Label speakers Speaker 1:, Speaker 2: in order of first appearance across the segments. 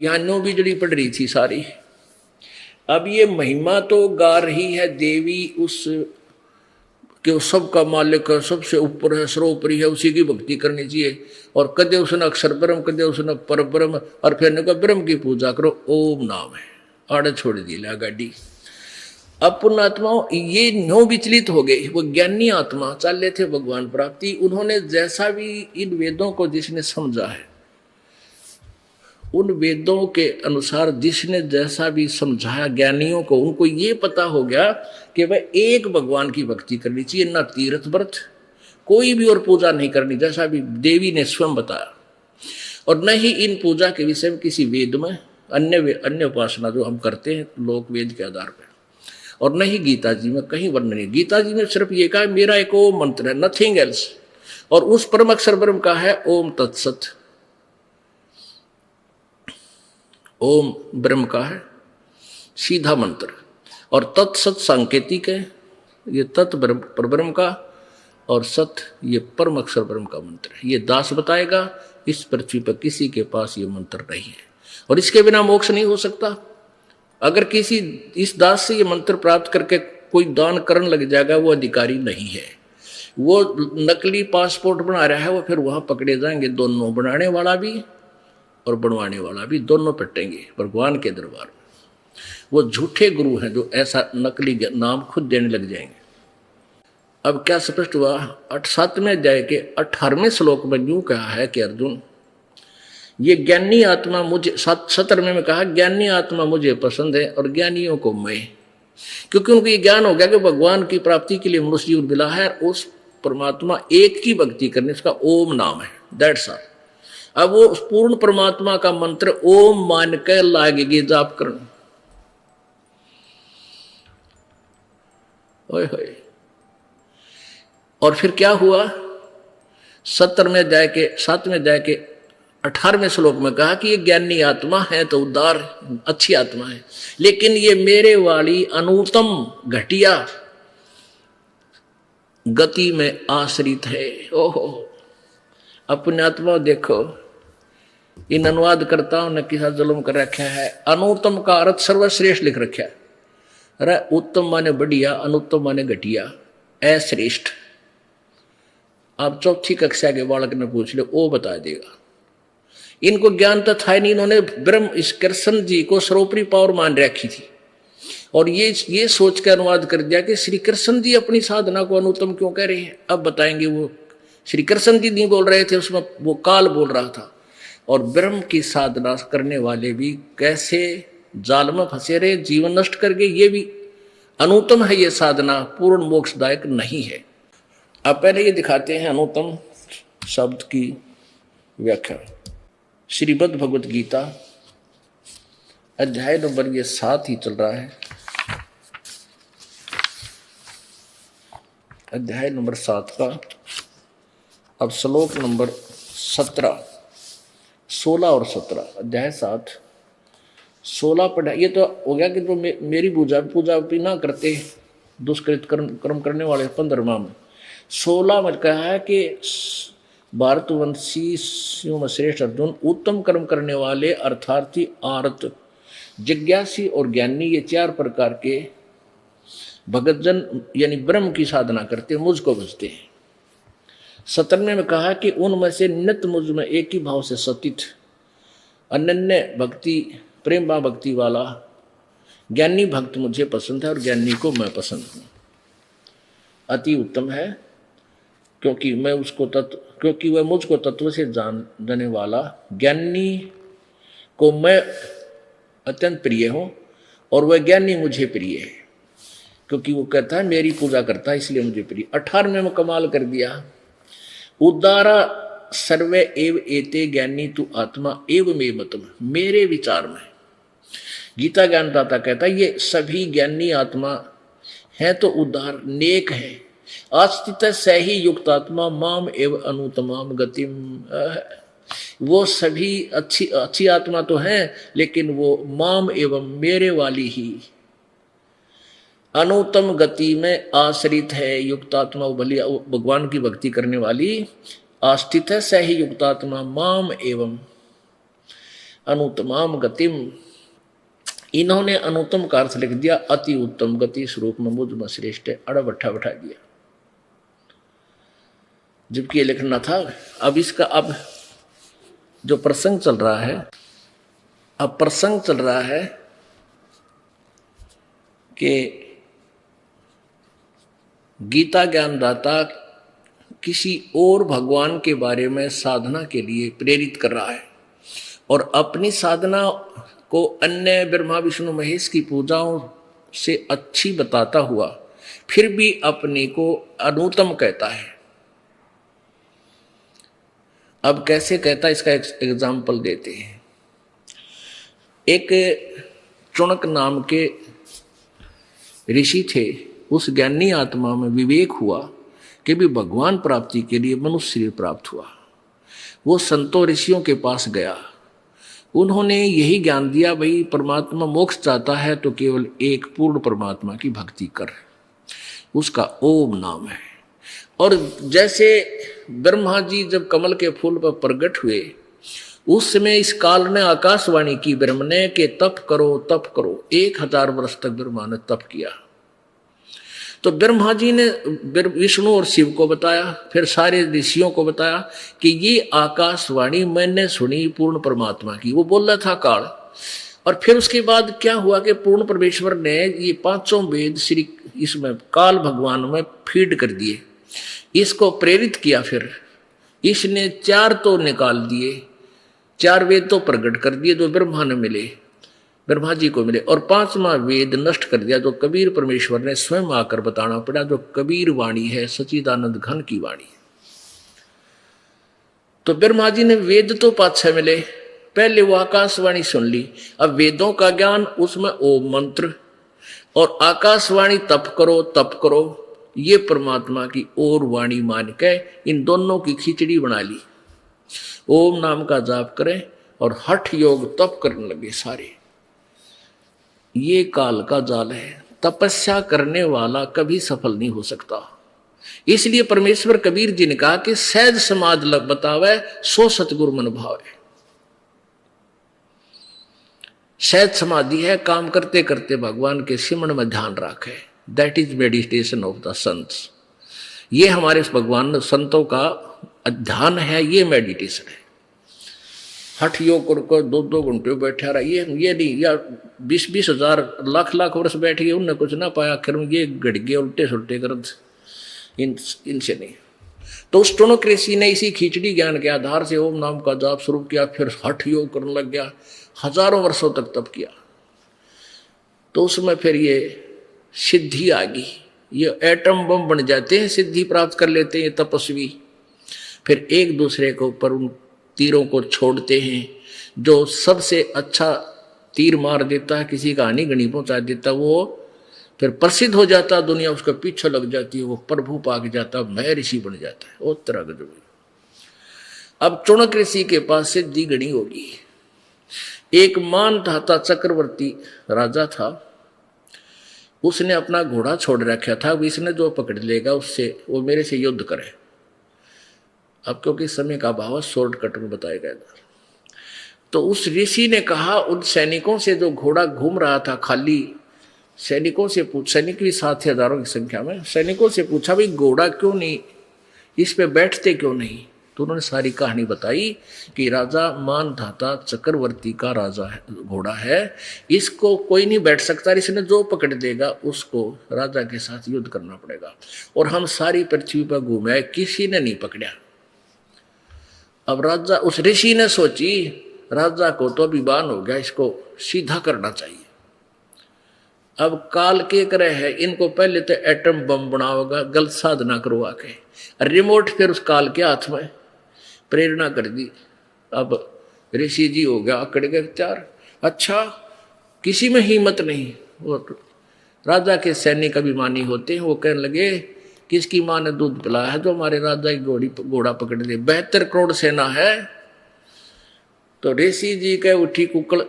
Speaker 1: ज्ञानों बिजली पड़ रही थी सारी। अब ये महिमा तो गा रही है देवी उस कि वो सबका मालिक है, सबसे ऊपर है, सर्वोपरि है, उसी की भक्ति करनी चाहिए। और कदे उसने अक्षर ब्रह्म, कदे उसने पर ब्रह्म, और फिर ने कहा ब्रह्म की पूजा करो, ओम नाम है, आड़े छोड़ दी ला गाड़ी। अब पुण्यात्माओं ये न्यो विचलित हो गए। वो ज्ञानी आत्मा चाले थे भगवान प्राप्ति, उन्होंने जैसा भी इन वेदों को जिसने समझा है, उन वेदों के अनुसार जिसने जैसा भी समझाया ज्ञानियों को, उनको ये पता हो गया कि वह एक भगवान की भक्ति करनी चाहिए, न तीर्थ व्रत कोई भी और पूजा नहीं करनी, जैसा भी देवी ने स्वयं बताया। और न ही इन पूजा के विषय में किसी वेद में अन्य उपासना जो हम करते हैं लोक वेद के आधार पर, और न ही गीता जी में कहीं वर्णन नहीं। गीता जी ने सिर्फ ये कहा मेरा एक ओम मंत्र है, नथिंग एल्स, और उस परम अक्षर ब्रह्म का है ओम तत्सत। ओम ब्रह्म का है सीधा मंत्र, और तत्सत सांकेतिक है, ये तत् ब्रह्म का, और सत ये परम अक्षर ब्रह्म का मंत्र है। ये दास बताएगा, इस पृथ्वी पर किसी के पास ये मंत्र नहीं है, और इसके बिना मोक्ष नहीं हो सकता। अगर किसी इस दास से ये मंत्र प्राप्त करके कोई दान करने लग जाएगा, वो अधिकारी नहीं है, वो नकली पासपोर्ट बना रहा है, वो फिर वहां पकड़े जाएंगे, दोनों बनाने वाला भी और बनवाने वाला भी, दोनों पिटेंगे भगवान के दरबार में। वो झूठे गुरु हैं जो ऐसा नकली नाम खुद देने लग जाएंगे। अब क्या स्पष्ट हुआ? 7वें अध्याय के 18वें श्लोक में यूं कहा है कि अर्जुन, ये ज्ञानी आत्मा मुझे, 17वें में कहा ज्ञानी आत्मा मुझे पसंद है और ज्ञानियों को मैं, क्योंकि उनको ये ज्ञान हो गया कि भगवान की प्राप्ति के लिए मनुष्य जीवन मिला है, उस परमात्मा एक की भक्ति करने, उसका ओम नाम है, दैट्स ऑल। अब वो पूर्ण परमात्मा का मंत्र ओम मान के लागेगी जाप करना। ओए होए। और फिर क्या हुआ? 7वें अध्याय के 18वें श्लोक में कहा कि ये ज्ञानी आत्मा है तो उदार अच्छी आत्मा है, लेकिन ये मेरे वाली अनुत्तम घटिया गति में आश्रित है। ओहो, अपने आत्मा देखो, इन अनुवादकर्ताओं ने किसा जुल्म कर रखा है। अनुत्तम का अर्थ सर्वश्रेष्ठ लिख रखा है। अरे उत्तम माने बढ़िया, अनुत्तम माने घटिया, अश्रेष्ठ। आप 4ठी कक्षा के बालक ने पूछ ले, वो बता देगा। इनको ज्ञान तो था ही नहीं, इन्होंने ब्रह्म इस कृष्ण जी को सर्वोपरि पावर मान रखी थी, और ये सोच कर अनुवाद कर दिया कि श्री कृष्ण जी अपनी साधना को अनुत्तम क्यों कह रहे हैं। अब बताएंगे, वो श्री कृष्ण जी नहीं बोल रहे थे, उसमें वो काल बोल रहा था। और ब्रह्म की साधना करने वाले भी कैसे जाल में फंसे रहे, जीवन नष्ट करके। ये भी अनुत्तम है, ये साधना पूर्ण मोक्षदायक नहीं है। अब पहले ये दिखाते हैं अनुत्तम शब्द की व्याख्या। श्रीमद् भगवत गीता अध्याय नंबर ये 7 ही चल रहा है, अध्याय नंबर 7 का। अब श्लोक नंबर 17, 16 और 17, अध्याय 7 16 पढ़ा। ये तो हो गया कि जो मेरी पूजा भी ना करते दुष्कृत कर्म करने वाले 15वां में। 16 में कहा है कि भारतवंशी में श्रेष्ठ अर्जुन, उत्तम कर्म करने वाले अर्थार्थी, आर्त, जिज्ञासी और ज्ञानी, ये 4 प्रकार के भगतजन यानी ब्रह्म की साधना करते मुझको भजते हैं। 17वें में कहा कि उनमें से नित्य मुझ में एक ही भाव से सतित अनन्य भक्ति, प्रेम भाव भक्ति वाला ज्ञानी भक्त मुझे पसंद है, और ज्ञानी को मैं पसंद हूँ। अति उत्तम है, क्योंकि वह मुझको तत्व से जानने वाला, ज्ञानी को मैं अत्यंत प्रिय हूँ, और वह ज्ञानी मुझे प्रिय है, क्योंकि वो कहता है मेरी पूजा करता है इसलिए मुझे प्रिय। 18वें में कमाल कर दिया, उदारा सर्वे एव एते ज्ञानी तु आत्मा एव मे मतम। मेरे विचार में गीता ज्ञानदाता कहता है ये सभी ज्ञानी आत्मा है तो उदार नेक है। आस्तित सही युक्त आत्मा माम एव अनुतमाम गतिम। वो सभी अच्छी आत्मा तो है, लेकिन वो माम एवं मेरे वाली ही अनुत्तम गति में आश्रित है। युक्तात्मा भली भगवान की भक्ति करने वाली आस्थित है, सही युक्तात्मा माम एवं अनुत्तमाम गतिम, इन्होंने अनुत्तम का अर्थ लिख दिया अति उत्तम गति स्वरूप में मुझ में श्रेष्ठ है, अड़ा बैठा बैठा दिया, जबकि ये लिखना था। अब इसका अब जो प्रसंग चल रहा है, अब प्रसंग चल रहा है कि गीता ज्ञानदाता किसी और भगवान के बारे में साधना के लिए प्रेरित कर रहा है और अपनी साधना को अन्य ब्रह्मा विष्णु महेश की पूजाओं से अच्छी बताता हुआ फिर भी अपने को अनुत्तम कहता है। अब कैसे कहता है, इसका एक एग्जाम्पल देते हैं। एक चुणक नाम के ऋषि थे, उस ज्ञानी आत्मा में विवेक हुआ कि भी भगवान प्राप्ति के लिए मनुष्य शरीर प्राप्त हुआ। वो संतों ऋषियों के पास गया, उन्होंने यही ज्ञान दिया, भाई परमात्मा मोक्ष चाहता है तो केवल एक पूर्ण परमात्मा की भक्ति कर, उसका ओम नाम है। और जैसे ब्रह्मा जी जब कमल के फूल पर प्रकट हुए, उस समय इस काल ने आकाशवाणी की ब्रह्म ने कि तप करो तप करो। 1000 वर्ष तक ब्रह्मा ने तप किया। तो ब्रह्मा जी ने विष्णु और शिव को बताया, फिर सारे ऋषियों को बताया कि ये आकाशवाणी मैंने सुनी पूर्ण परमात्मा की। वो बोल रहा था काल। और फिर उसके बाद क्या हुआ कि पूर्ण परमेश्वर ने ये 5 वेद श्री इसमें काल भगवान में फीड कर दिए, इसको प्रेरित किया। फिर इसने 4 तो निकाल दिए, 4 वेद तो प्रकट कर दिए जो ब्रह्मा ने मिले, ब्रह्मा जी को मिले, और 5वां वेद नष्ट कर दिया जो कबीर परमेश्वर ने स्वयं आकर बताना पड़ा, जो कबीर वाणी है, सच्चिदानंद घन की वाणी। तो ब्रह्मा जी ने वेद तो 5-6 मिले, पहले वो आकाशवाणी सुन ली। अब वेदों का ज्ञान, उसमें ओम मंत्र और आकाशवाणी तप करो, ये परमात्मा की और वाणी मान के इन दोनों की खिचड़ी बना ली। ओम नाम का जाप करें और हठ योग तप करने लगे सारे। ये काल का जाल है, तपस्या करने वाला कभी सफल नहीं हो सकता। इसलिए परमेश्वर कबीर जी ने कहा कि सहज समाध लग बतावे, सो सतगुरु मन भावे। सहज समाधि है, काम करते करते भगवान के सिमरण में ध्यान रखे, that is meditation of the saints. ये हमारे भगवान संतों का ध्यान है, ये मेडिटेशन है। हठ योग कर 2-2 घंटे बैठा रहा, ये नहीं, या 20-20 हजार लाख वर्ष बैठ गए, उनने कुछ ना पाया, आखिर में ये गड़ गए उल्टे सुलटे कर, इनसे नहीं। तो उस टोनक ऋषि ने इसी खिचड़ी ज्ञान के आधार से ओम नाम का जाप शुरू किया, फिर हठ योग करने लग गया, हजारों वर्षों तक तप किया। तो उसमें फिर ये सिद्धि आ गई, ये एटम बम बन जाते हैं, सिद्धि प्राप्त कर लेते हैं तपस्वी। फिर एक दूसरे के ऊपर उन तीरों को छोड़ते हैं, जो सबसे अच्छा तीर मार देता है, किसी का हानि गणी पहुंचा देता, वो फिर प्रसिद्ध हो जाता, दुनिया उसका पीछे लग जाती है, वो प्रभु पाक जाता, मैं ऋषि बन जाता है। वो तरह का जो अब चुणक ऋषि के पास सिद्धि गणी होगी। एक मान धाता चक्रवर्ती राजा था, उसने अपना घोड़ा छोड़ रखा था, इसने जो पकड़ लेगा उससे वो मेरे से युद्ध करे। अब क्योंकि समय का अभाव शॉर्टकट में बताया गया था। तो उस ऋषि ने कहा उन सैनिकों से, जो घोड़ा घूम रहा था खाली, सैनिकों से सैनिक भी 7,000 की संख्या में, सैनिकों से पूछा भाई घोड़ा क्यों नहीं, इस पे बैठते क्यों नहीं? तो उन्होंने सारी कहानी बताई कि राजा मानधाता चक्रवर्ती का राजा है, घोड़ा है, इसको कोई नहीं बैठ सकता, इसने जो पकड़ देगा उसको राजा के साथ युद्ध करना पड़ेगा। और हम सारी पृथ्वी पर घूमे, किसी ने नहीं पकड़ा। अब राजा, उस ऋषि ने सोची राजा को तो अभिमान हो गया, इसको सीधा करना चाहिए। अब काल के करे है, इनको पहले तो एटम बम बनाओगा, गलत साधना करवा के, रिमोट फिर उस काल के हाथ में, प्रेरणा कर दी। अब ऋषि जी हो गया अकड़ गए तैयार। अच्छा, किसी में हिम्मत नहीं। वो राजा के सैनिक अभिमानी होते हैं, वो कहने लगे किसकी माँ ने दूध पिलाया है जो हमारे राजा की घोड़ा पकड़ दे, 72 करोड़ सेना है। तो ऋषि जी के उठी कुकड़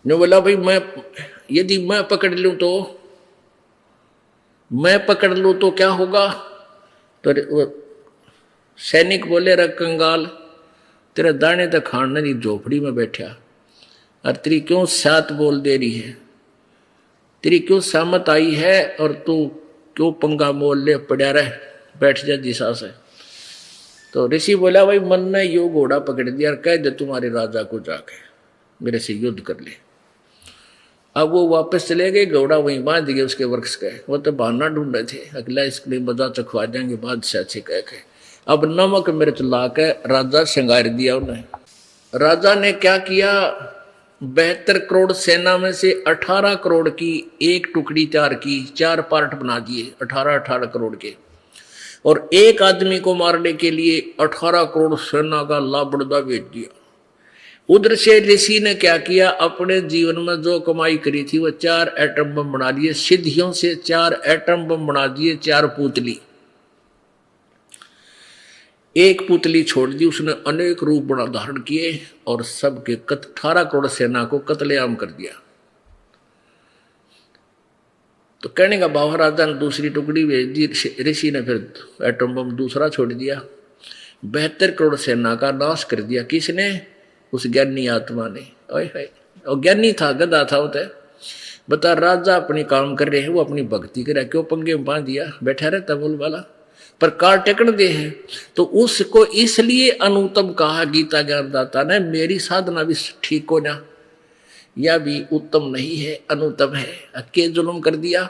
Speaker 1: ने बोला भाई यदि मैं पकड़ लूं तो क्या होगा? तो सैनिक बोले रे कंगाल, तेरा दाने तक खाने की झोपड़ी में बैठा, और तेरी क्यों सात बोल दे रही है, तेरी क्यों सहमत आई है, और तू क्यों पंगा मोल ले पड़ा रह, बैठ जा दिशा से। तो ऋषि बोला, भाई मन ने यो घोड़ा पकड़ दिया और कह दे तुम्हारे राजा को जाके मेरे से युद्ध कर ले। अब वो वापस चले गए, घोड़ा वहीं बांध गए उसके वृक्ष के। वो तो बहाना ढूंढ रहे थे, अगला इसके लिए मजा चखवा देंगे बादशाह से कह के। अब नमक मिर्च ला के राजा श्रृंगार दिया उन्हें। राजा ने क्या किया, 72 करोड़ सेना में से 18 करोड़ की एक टुकड़ी तैयार की, 4 पार्ट बना दिए 18 करोड़ के, और एक आदमी को मारने के लिए 18 करोड़ सेना का लाबड़दा भेज दिया। उधर से ऋषि ने क्या किया, अपने जीवन में जो कमाई करी थी वो 4 एटम बम बना दिए, सिद्धियों से 4 एटम बम बना दिए, 4 पुतली। एक पुतली छोड़ दी, उसने अनेक रूप बना धारण किए और सबके 18 करोड़ सेना को कत्लेआम कर दिया। तो कहने का भाव, राजा ने दूसरी टुकड़ी भेज दी, ऋषि ने फिर एटम बम दूसरा छोड़ दिया, 72 करोड़ सेना का नाश कर दिया। किसने? उस ज्ञानी आत्मा ने। ओए हाय, और ज्ञानी था, गधा था होता है। बता, राजा अपनी काम कर रहे हैं, वो अपनी भक्ति कर रहा है, क्यों पंगे में बांध दिया, बैठा रहता बोल वाला, पर कार टेकन दे है। तो उसको इसलिए अनुत्तम कहा गीता ज्ञानदाता ने, मेरी साधना भी ठीक हो ना, या भी उत्तम नहीं है, अनुत्तम है, अकेले जुल्म कर दिया।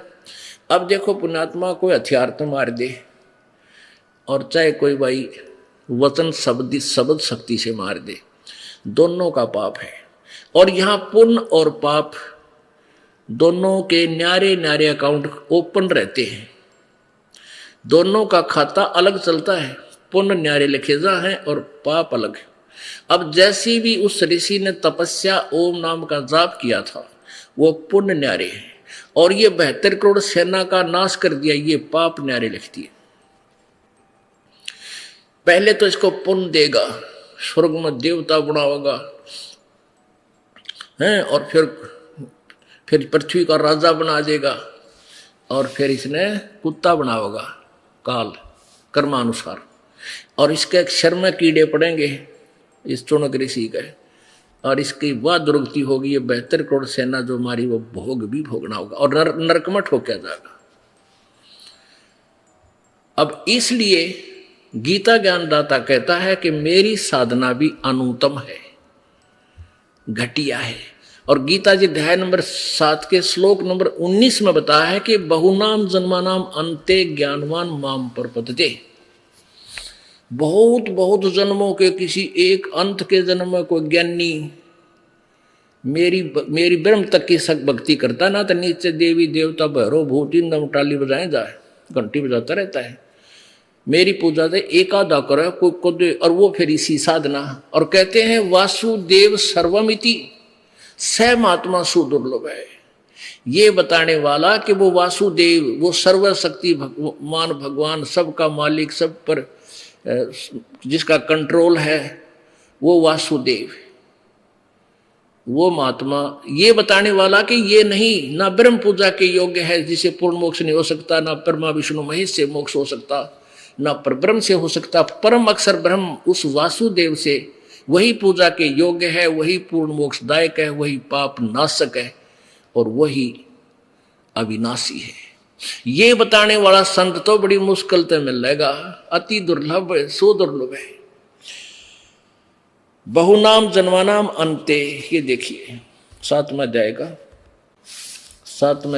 Speaker 1: अब देखो पुण्यात्मा कोई हथियार तो मार दे, और चाहे कोई भाई वचन शब्द शक्ति से मार दे, दोनों का पाप है। और यहां पुण्य और पाप दोनों के न्यारे न्यारे अकाउंट ओपन रहते हैं, दोनों का खाता अलग चलता है, पुण्य न्यारे लिखे जा है और पाप अलग है। अब जैसी भी उस ऋषि ने तपस्या ओम नाम का जाप किया था, वो पुण्य न्यारे है, और ये 72 करोड़ सेना का नाश कर दिया, ये पाप न्यारे लिखती है। पहले तो इसको पुण्य देगा, स्वर्ग में देवता बनाओगा हैं, और फिर पृथ्वी का राजा बना देगा, और फिर इसने कुत्ता बनाओगा काल कर्मानुसार, और इसके अक्षर में कीड़े पड़ेंगे इस चुनक ऋषि के, और इसकी वह दुर्गति होगी, ये 72 करोड़ सेना जो मारी वो भोग भी भोगना होगा, और नरकमठ हो क्या जाएगा। अब इसलिए गीता ज्ञानदाता कहता है कि मेरी साधना भी अनुत्तम है, घटिया है। और गीता जी अध्याय नंबर 7 के श्लोक नंबर 19 में बताया है कि बहुनाम जन्मानाम अंते ज्ञानवान माम प्रपद्यते। बहुत बहुत जन्मों के किसी एक अंत के जन्म में कोई ज्ञानी मेरी ब्रह्म तक की सक भक्ति करता ना, तो नीचे देवी देवता भैरो भूत इंदम टाली बजाए जाए, घंटी बजाता रहता है, मेरी पूजा दे एकादा करे को दे, और वो फिर इसी साधना। और कहते हैं वासुदेव सर्वमिति स महात्मा सुदुर्लभ है, ये बताने वाला कि वो वासुदेव, वो सर्वशक्ति भगवान, सबका मालिक, सब पर जिसका कंट्रोल है, वो वासुदेव, वो महात्मा, ये बताने वाला कि ये नहीं, ना ब्रह्म पूजा के योग्य है जिसे पूर्ण मोक्ष नहीं हो सकता, ना ब्रह्मा विष्णु महेश से मोक्ष हो सकता, ना परब्रह्म से हो सकता, परम अक्षर ब्रह्म उस वासुदेव से वही पूजा के योग्य है, वही पूर्ण मोक्षदायक है, वही पाप नाशक है, और वही अविनाशी है। ये बताने वाला संत तो बड़ी मुश्किल से मिलेगा, अति दुर्लभ है, सुदुर्लभ है। बहुनाम जन्मानाम अंते, ये देखिए 7वां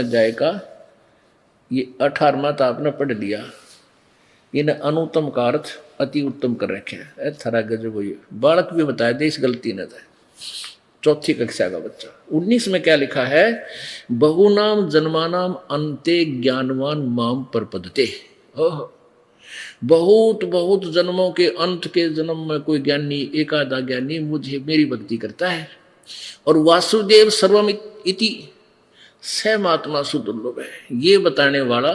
Speaker 1: अध्याय का ये 18वां तो आपने पढ़ लिया, इन्हें अनुत्तम का अर्थ अति उत्तम कर रखे हैं। थरा गजब, ये बालक भी बताया दे इस गलती ने था, 4ठी कक्षा का बच्चा। 19 में क्या लिखा है, बहुनाम जन्मानाम अंते ज्ञानवान माम प्रपद्यते। ओह, बहुत बहुत जन्मों के अंत के जन्म में कोई ज्ञानी, एकादा ज्ञानी मुझे मेरी भक्ति करता है, और वासुदेव सर्वम इति स महात्मा सुदुर्लभ है, ये बताने वाला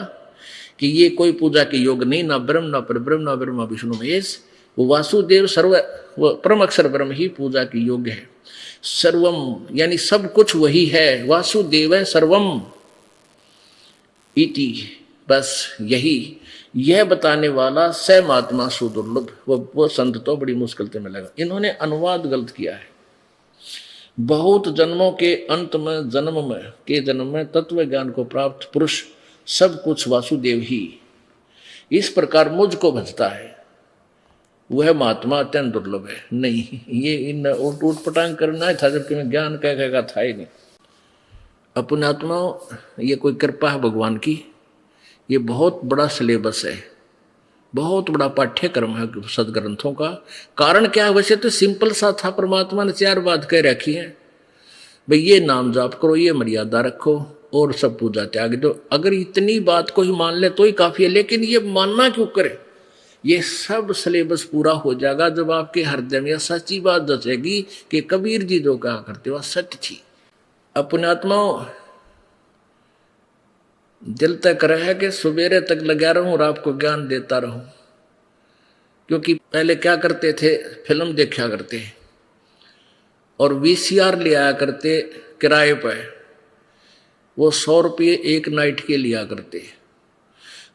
Speaker 1: कि ये कोई पूजा के योग नहीं, ना ब्रह्म ना परब्रह्म ना ब्रह्मा विष्णु महेश, वो वासुदेव सर्व परम अक्षर ब्रह्म ही पूजा के योग्य है। सर्वम यानी सब कुछ वही है, वासुदेव है सर्वम इति, बस यही यह बताने वाला स महात्मा सुदुर्लभ, वो संत तो बड़ी मुश्किल से मिलेगा। इन्होंने अनुवाद गलत किया है। बहुत जन्मों के अंत में जन्म में तत्व ज्ञान को प्राप्त पुरुष सब कुछ वासुदेव ही इस प्रकार मुझको भजता है, वह महात्मा अत्यंत दुर्लभ है। नहीं, ये इन उठ पटांग करना था, जबकि मैं ज्ञान कह था ही नहीं। अपने आत्मा ये कोई कृपा है भगवान की, ये बहुत बड़ा सिलेबस है, बहुत बड़ा पाठ्यक्रम है सदग्रंथों का। कारण क्या है? वैसे तो सिंपल सा था, परमात्मा ने 4 बात कह रखी है, भाई ये नाम जाप करो, ये मर्यादा रखो और सब पूजा त्याग दो। अगर इतनी बात को ही मान ले तो ही काफी है, लेकिन ये मानना क्यों करे? ये सब सिलेबस पूरा हो जाएगा जब आपके हृदय में सच्ची बात दसेगी कि कबीर जी जो कहा करते हो सत्य थी। अपने आत्माओं दिल तय करे है कि सवेरे तक लगा रहूं और आपको ज्ञान देता रहूं। क्योंकि पहले क्या करते थे, फिल्म देखा करते और VCR ले आया करते किराए पर, वो 100 रुपये एक नाइट के लिया करते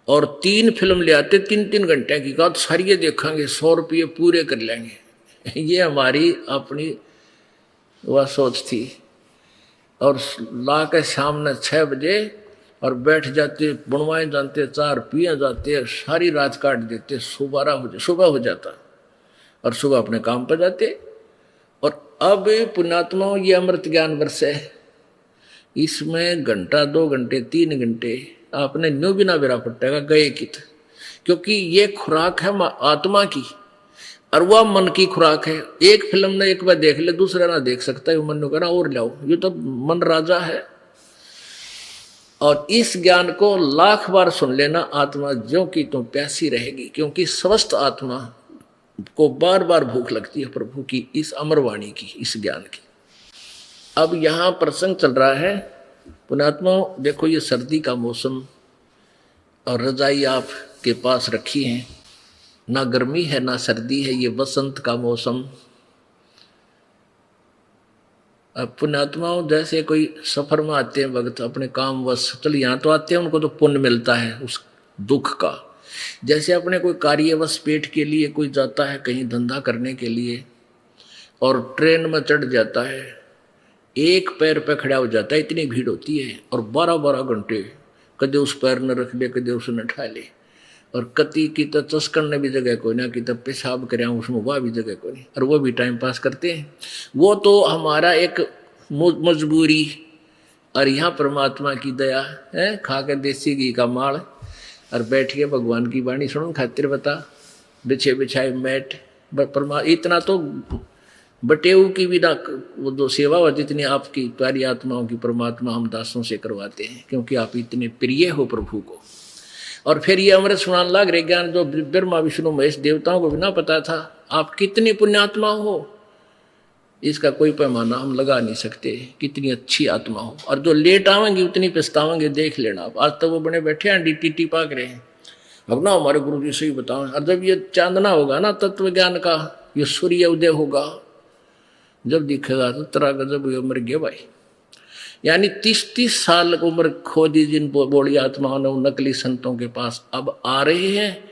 Speaker 1: और 3 फिल्म ले आते 3-3 घंटे की, कहा तो सारी ये देखेंगे 100 रुपये पूरे कर लेंगे। ये हमारी अपनी वह सोच थी। और ला के सामने 6 बजे और बैठ जाते, बुनवाए जानते, 4 पिए जाते, सारी रात काट देते, सुबह हो जाता और सुबह अपने काम पर जाते। और अब पुण्यात्मा ये अमृत ज्ञान वर्ष है, इसमें घंटा 2 घंटे 3 घंटे आपने न्यू बिना बेरा पट्टेगा गए की, क्योंकि ये खुराक है आत्मा की और वह मन की खुराक है। एक फिल्म ने एक बार देख ले, दूसरा ना देख सकता है, मन कहना और लाओ, ये तो मन राजा है। और इस ज्ञान को 1,00,000 बार सुन लेना, आत्मा ज्यों की तो प्यासी रहेगी, क्योंकि स्वस्थ आत्मा को बार बार भूख लगती है प्रभु की इस अमरवाणी की, इस ज्ञान की। अब यहाँ प्रसंग चल रहा है पुण्यात्मा, देखो ये सर्दी का मौसम और रजाई आपके पास रखी है, ना गर्मी है ना सर्दी है, ये बसंत का मौसम। अब पुण्यात्माओं जैसे कोई सफर में आते हैं वक्त अपने काम वश, चल यहाँ तो आते हैं, उनको तो पुण्य मिलता है उस दुख का। जैसे अपने कोई कार्यवश पेट के लिए कोई जाता है कहीं धंधा करने के लिए और ट्रेन में चढ़ जाता है, एक पैर पे खड़ा हो जाता है, इतनी भीड़ होती है और 12-12 घंटे कदे उस पैर न रख ले, कदे उसने उठा ले, और कति की तो चस्कन ने भी जगह कोई ना, कि तब पेशाब करें उसमें वह भी जगह कोई नहीं, और वो भी टाइम पास करते हैं। वो तो हमारा एक मजबूरी, और यहाँ परमात्मा की दया है, खा के देसी घी का माल और बैठ के भगवान की वाणी सुनो खातिर बता, बिछे बिछाए मैट, परमा इतना तो बटेऊ की भी ना वो जो सेवा होती इतनी आपकी प्यारी आत्माओं की परमात्मा हम दासों से करवाते हैं, क्योंकि आप इतने प्रिय हो प्रभु को। और फिर ये अमृत सुनान लाग रहे ज्ञान जो ब्रह्मा विष्णु महेश देवताओं को भी ना पता था, आप कितनी पुण्यात्मा हो, इसका कोई पैमाना हम लगा नहीं सकते, कितनी अच्छी आत्मा हो। और जो लेट आवेंगे उतनी पछतावेंगे, देख लेना आप। आज तक वो बने बैठे हैं टीटी पाक रहे हैं, अब ना हमारे गुरु जी से ही बताओ। और जब ये चांदना होगा ना तत्व ज्ञान का, ये सूर्य उदय होगा, जब दिखेगा तो तेरा गजब मर गया भाई। यानी 30-30 साल उम्र खो दी जिन बोली आत्माओं ने, नकली संतों के पास अब आ रहे हैं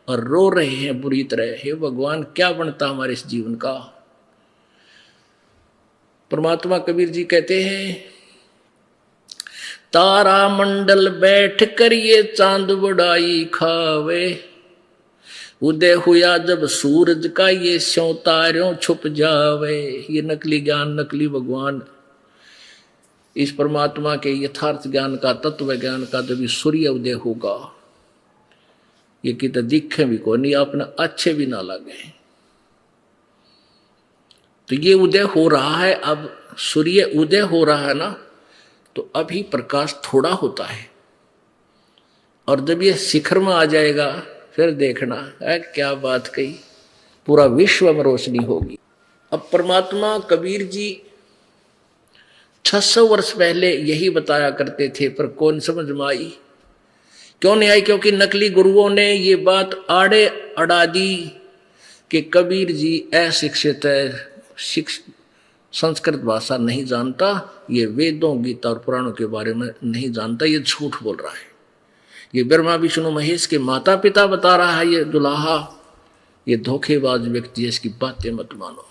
Speaker 1: और रो रहे हैं बुरी तरह, हे भगवान क्या बनता हमारे इस जीवन का। परमात्मा कबीर जी कहते हैं, तारा मंडल बैठ कर ये चांद बड़ाई खावे, उदय हुआ जब सूरज का ये स्यों तारों छुप जावे। ये नकली ज्ञान, नकली भगवान, इस परमात्मा के यथार्थ ज्ञान का, तत्व ज्ञान का जब सूर्य उदय होगा, ये कितने दिखे भी को नहीं, अपना अच्छे भी ना लगे। तो ये उदय हो रहा है, अब सूर्य उदय हो रहा है ना, तो अभी प्रकाश थोड़ा होता है, और जब ये शिखर में आ जाएगा फिर देखना है क्या बात कही, पूरा विश्व में रोशनी होगी। अब परमात्मा कबीर जी 600 वर्ष पहले यही बताया करते थे, पर कौन समझ में आई? क्यों नहीं आई? क्योंकि नकली गुरुओं ने ये बात आड़े अड़ा दी कि कबीर जी अशिक्षित है, संस्कृत भाषा नहीं जानता, ये वेदों गीता और पुराणों के बारे में नहीं जानता, ये झूठ बोल रहा है। ये ब्रह्मा विष्णु महेश के माता पिता बता रहा है ये दुल्हा, ये धोखेबाज व्यक्ति है, इसकी बातें मत मानो।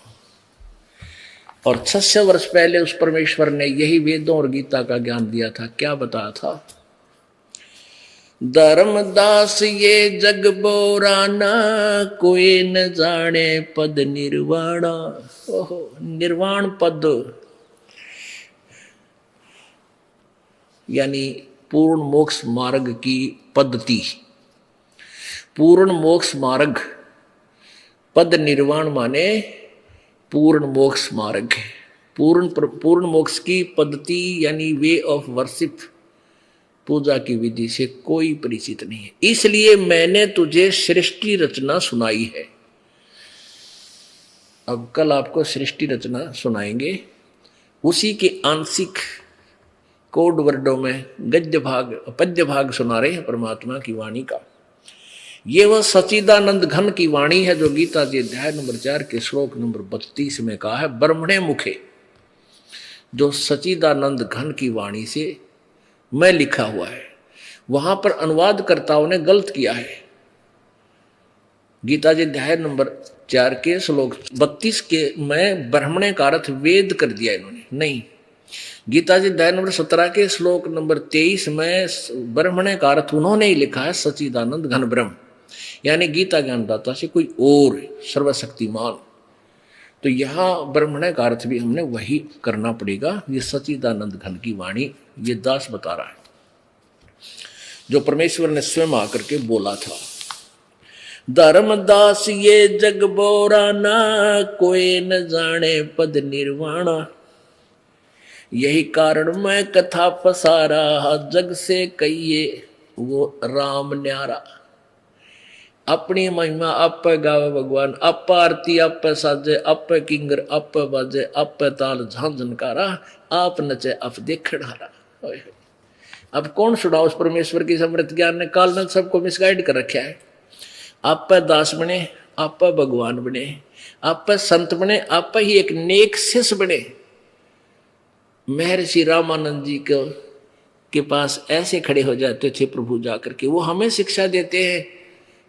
Speaker 1: और 600 वर्ष पहले उस परमेश्वर ने यही वेदों और गीता का ज्ञान दिया था। क्या बताया था? धर्मदास ये जग बोराना, कोई न जाने पद निर्वाणा। ओहो, निर्वाण पद यानी पूर्ण मोक्ष मार्ग की पद्धति, पूर्ण मोक्ष मार्ग। पद निर्वाण माने पूर्ण मोक्ष मार्ग, पूर्ण मोक्ष की पद्धति यानी वे ऑफ वर्शिप, पूजा की विधि से कोई परिचित नहीं है। इसलिए मैंने तुझे सृष्टि रचना सुनाई है। अब कल आपको सृष्टि रचना सुनाएंगे, उसी के आंशिक कोड वर्डों में गद्य भाग पद्य भाग सुना रहे हैं परमात्मा की वाणी का। ये वह सच्चिदानंद घन की वाणी है जो गीता जी अध्याय नंबर 4 के श्लोक नंबर 32 में कहा है, ब्रह्मणे मुखे, जो सच्चिदानंद घन की वाणी से मैं लिखा हुआ है। वहां पर अनुवादकर्ताओं ने गलत किया है। गीता जी अध्याय नंबर 4 के श्लोक 32 के मैं ब्रह्मणे का अर्थ वेद कर दिया इन्होंने, नहीं। गीता जी अध्याय नंबर 17 के श्लोक नंबर 23 में ब्रह्मणे का अर्थ उन्होंने ही लिखा है सच्चिदानंद घन ब्रह्म, यानी गीता ज्ञानदाता से कोई और सर्वशक्तिमान। तो यहाँ ब्रह्मणे का अर्थ भी हमने वही करना पड़ेगा। ये सच्चिदानंद घन की वाणी ये दास बता रहा है, जो परमेश्वर ने स्वयं आकर के बोला था। धर्मदास ये जग बोराना, कोई न जाने पद निर्वाणा। यही कारण मैं कथा पसारा, जग से कहिए वो राम न्यारा। अपनी महिमा आप गावे भगवान, आप आरती आप साजे, आप किंगर आप बाजे, आप ताल झांझनकारा, आप नचे आप देखण हारा। अब कौन सुना उस परमेश्वर की समृद्ध ज्ञान ने? काल ने सबको मिसगाइड कर रखा है। आप दास बने, आप भगवान बने, आप संत बने, आप ही एक नेक शिष्य बने। महर्षि रामानंद जी के पास ऐसे खड़े हो जाते थे प्रभु जाकर के, वो हमें शिक्षा देते हैं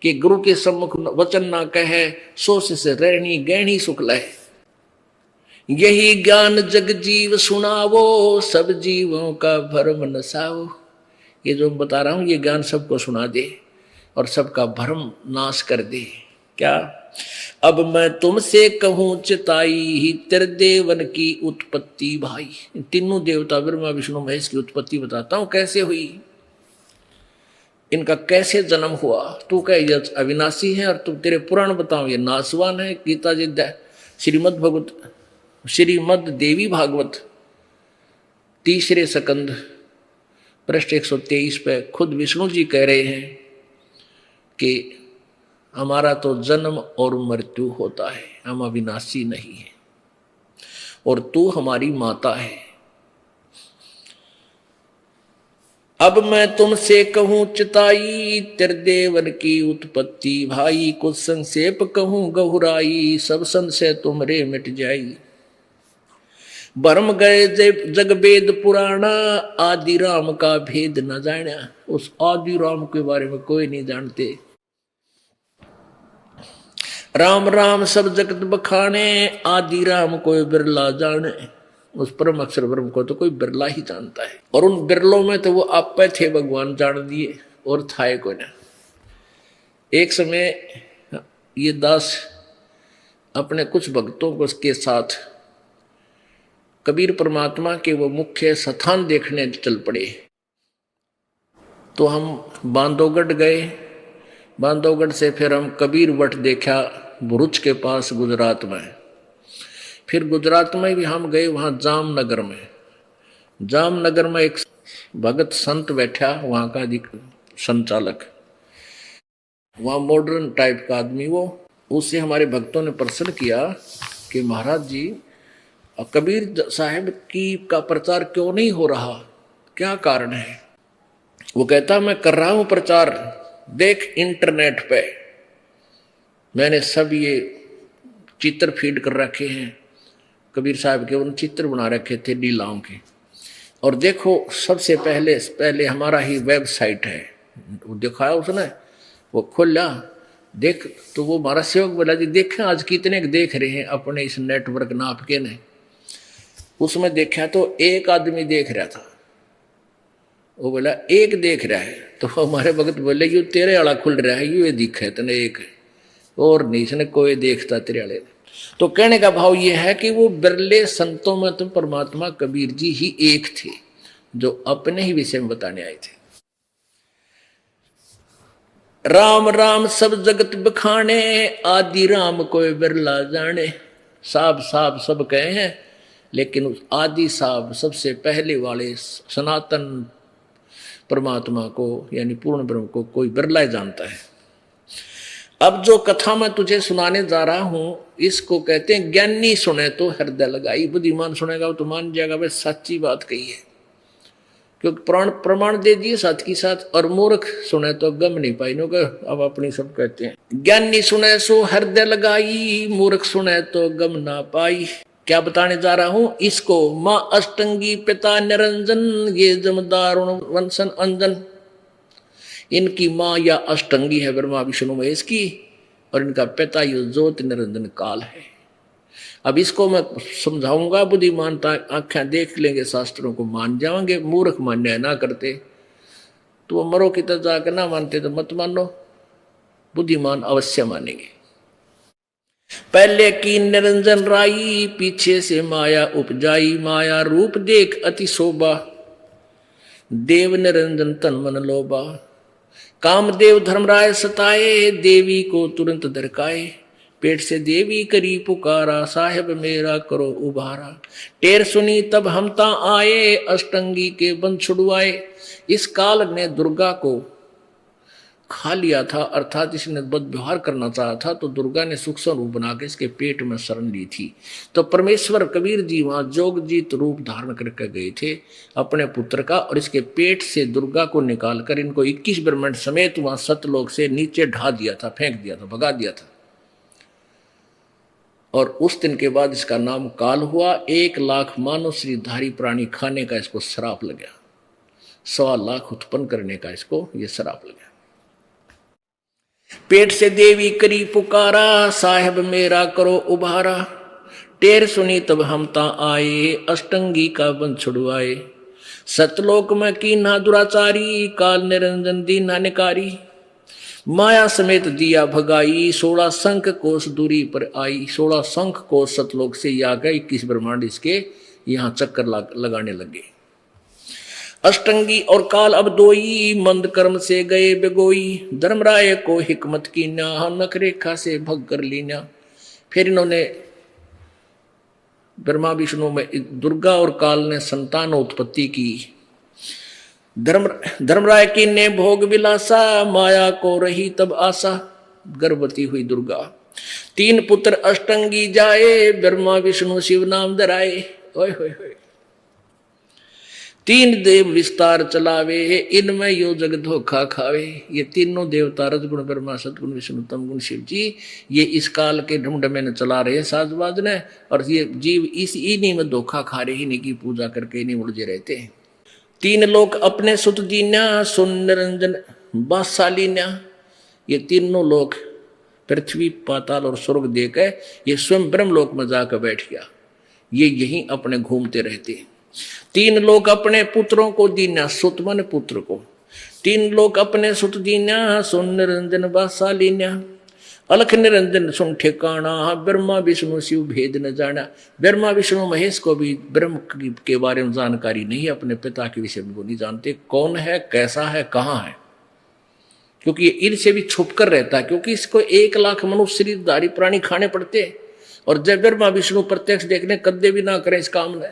Speaker 1: कि गुरु के सम्मुख वचन ना कहे, सो से रहनी गहनी शुक्ल है। यही ज्ञान जग जीव सुनावो, सब जीवों का भरम नसाओ। ये जो बता रहा हूं ये ज्ञान सबको सुना दे और सबका भरम नाश कर दे। क्या? अब मैं तुमसे कहूं चिताई, तेरे देवन की उत्पत्ति भाई। तीनों देवता ब्रह्मा विष्णु महेश की उत्पत्ति बताता हूं कैसे हुई, इनका कैसे जन्म हुआ। तू कह ये अविनाशी है और तुम तेरे पुराण बताओ ये नाशवान है। गीता जी श्रीमद देवी भागवत 3 स्कंद पृष्ठ 123 पे खुद विष्णु जी कह रहे हैं कि हमारा तो जन्म और मृत्यु होता है, हम अविनाशी नहीं है, और तू हमारी माता है। अब मैं तुमसे कहूं चिताई, तेरे देवन की उत्पत्ति भाई। कुछ संक्षेप कहूं गहुराई, सब संशय तुमरे मिट जाई। भरम गए जग वेद पुराना, आदि राम का भेद न जाना। उस आदि राम के बारे में कोई नहीं जानते। राम राम सब जगत बखाने, आदि राम कोई बिरला जाने। उस परम अक्षर ब्रह्म को तो कोई बिरला ही जानता है, और उन बिरलों में तो वो आप पे थे भगवान जान दिए, और था कोई ना। एक समय ये दास अपने कुछ भक्तों को उसके साथ कबीर परमात्मा के वो मुख्य स्थान देखने चल पड़े। तो हम बांधवगढ़ गए, बांधवगढ़ से फिर हम कबीर वट देखा भरूच के पास गुजरात में। फिर गुजरात में भी हम गए वहाँ जामनगर में। जामनगर में एक भगत संत बैठा, वहाँ का संचालक, वहाँ मॉडर्न टाइप का आदमी वो। उससे हमारे भक्तों ने प्रश्न किया कि महाराज जी कबीर साहब की का प्रचार क्यों नहीं हो रहा, क्या कारण है? वो कहता मैं कर रहा हूँ प्रचार, देख इंटरनेट पे मैंने सब ये चित्र फीड कर रखे हैं कबीर साहब के, उन चित्र बना रखे थे लीलाओं के। और देखो सबसे पहले हमारा ही वेबसाइट है, वो दिखाया उसने, वो खोला, देख तो वो हमारा सेवक बोला जी देखें आज कितने देख रहे हैं अपने इस नेटवर्क नाप के ने। उसमें देखा तो एक आदमी देख रहा था। वो बोला एक देख रहा है, तो हमारे भगत बोले यू तेरे वाला खुल रहा है, यू ये दिखे तने एक और नहीं, इसने कोई देखता तेरे वाले। तो कहने का भाव ये है कि वो बिरले संतों में तो परमात्मा कबीर जी ही एक थे जो अपने ही विषय में बताने आए थे। राम राम सब जगत बखाने, आदि राम कोई बिरला जाने। साहब साहब सब कहे हैं, लेकिन उस आदि साहब सबसे पहले वाले सनातन परमात्मा को यानी पूर्ण ब्रह्म को कोई बिरला जानता है। अब जो कथा मैं तुझे सुनाने जा रहा हूं इसको कहते हैं ज्ञानी सुने तो हृदय लगाई, बुद्धिमान सुनेगा तो मान जाएगा भाई सच्ची बात कही है, क्योंकि प्रमाण दे दिए साथ की साथ। और मूर्ख सुने तो गम नहीं पाई नो का, अब अपनी सब कहते हैं ज्ञानी सुने सो हृदय लगाई, मूर्ख सुने तो गम ना पाई। क्या बताने जा रहा हूं इसको, माँ अष्टंगी पिता निरंजन, ये जमदार वंशन अंजन। इनकी माँ या अष्टंगी है ब्रह्मा विष्णु महेश की, और इनका पिता यो ज्योति निरंजन काल है। अब इसको मैं समझाऊंगा, बुद्धिमानता आंखें देख लेंगे शास्त्रों को मान जाएंगे, मूर्ख मान्य ना करते तो मरो की तरह जाकर ना मानते तो मत मानो, बुद्धिमान अवश्य मानेंगे। पहले की निरंजन राई, पीछे से माया उपजाई, माया रूप देख अति शोभा, देव निरंजन तन मन लोभा। कामदेव धर्मराय सताए, देवी को तुरंत दरकाए, पेट से देवी करी पुकारा, साहेब मेरा करो उबारा। टेर सुनी तब हमता आए, अष्टंगी के बंध छुड़वाए। इस काल ने दुर्गा को खा लिया था, अर्थात इसने बद व्यवहार करना चाहा था, तो दुर्गा ने सूक्ष्म रूप बना के इसके पेट में शरण ली थी। तो परमेश्वर कबीर जी वहां जोगजीत रूप धारण करके गए थे अपने पुत्र का, और इसके पेट से दुर्गा को निकालकर इनको 21 ब्रह्मांड समेत वहां सतलोक से नीचे ढा दिया था, फेंक दिया था, भगा दिया था। और उस दिन के बाद इसका नाम काल हुआ। 1 लाख मानव श्रीधारी प्राणी खाने का इसको श्राप लग गया, 1.25 लाख उत्पन्न करने का इसको ये श्राप लग गया। पेट से देवी करी पुकारा, साहेब मेरा करो उबारा। टेर सुनी तब हमता आए, अष्टंगी का बंध छुड़वाए। सतलोक में कीन्हा दुराचारी, काल निरंजन दीन्हा निकारी। माया समेत दिया भगाई, 16 शंख कोस दूरी पर आई। 16 शंख कोस सतलोक से ही आ गए, 21 ब्रह्मांड इसके यहां चक्कर लगाने लगे। अष्टंगी और काल अब दोई, मंद कर्म से गए बेगोई। धर्मराय को हिकमत की ना, नख रेखा से भग कर लीना। फिर इन्होंने ब्रह्मा विष्णु में दुर्गा और काल ने संतान उत्पत्ति की। धर्मराय की ने भोग विलासा, माया को रही तब आशा। गर्भवती हुई दुर्गा, 3 पुत्र अष्टंगी जाए, ब्रह्मा विष्णु शिव नाम धराए। ओए होए होए, 3 देव विस्तार चलावे, इनमें यो जग धोखा खावे। ये तीनों देवता रजगुण ब्रह्मा सतगुण विष्णु तमगुण शिव जी, ये इस काल के ढमढमे ने चला रहे साजबाज ने, और ये जीव इस इन्हीं में धोखा खा रहे, इन्हीं की पूजा करके इन्हीं उलझे रहते हैं। 3 लोक अपने सुत दीन्या, सुन निरंजन बादशालीन्या। ये तीनों लोक पृथ्वी पाताल और स्वर्ग देकर ये स्वयं ब्रह्म लोक में जाकर बैठ गया, ये यहीं अपने घूमते रहते हैं। 3 लोग अपने पुत्रों को दीना, सुत मन पुत्र को। 3 लोग अपने सुत दीना, सुन निरंजन बादशालीन्या। अलख निरंजन सुन ठिकाना, ब्रह्मा विष्णु शिव भेद न जाना। ब्रह्मा विष्णु महेश को भी ब्रह्म के बारे में जानकारी नहीं, अपने पिता के विषय में वो नहीं जानते, कौन है, कैसा है, कहाँ है, क्योंकि ये इनसे भी छुप कर रहता है, क्योंकि इसको 1 लाख मनुष्य शरीरधारी प्राणी खाने पड़ते हैं। और जब ब्रह्मा विष्णु प्रत्यक्ष देखने कद्दे भी ना करें इस काम में,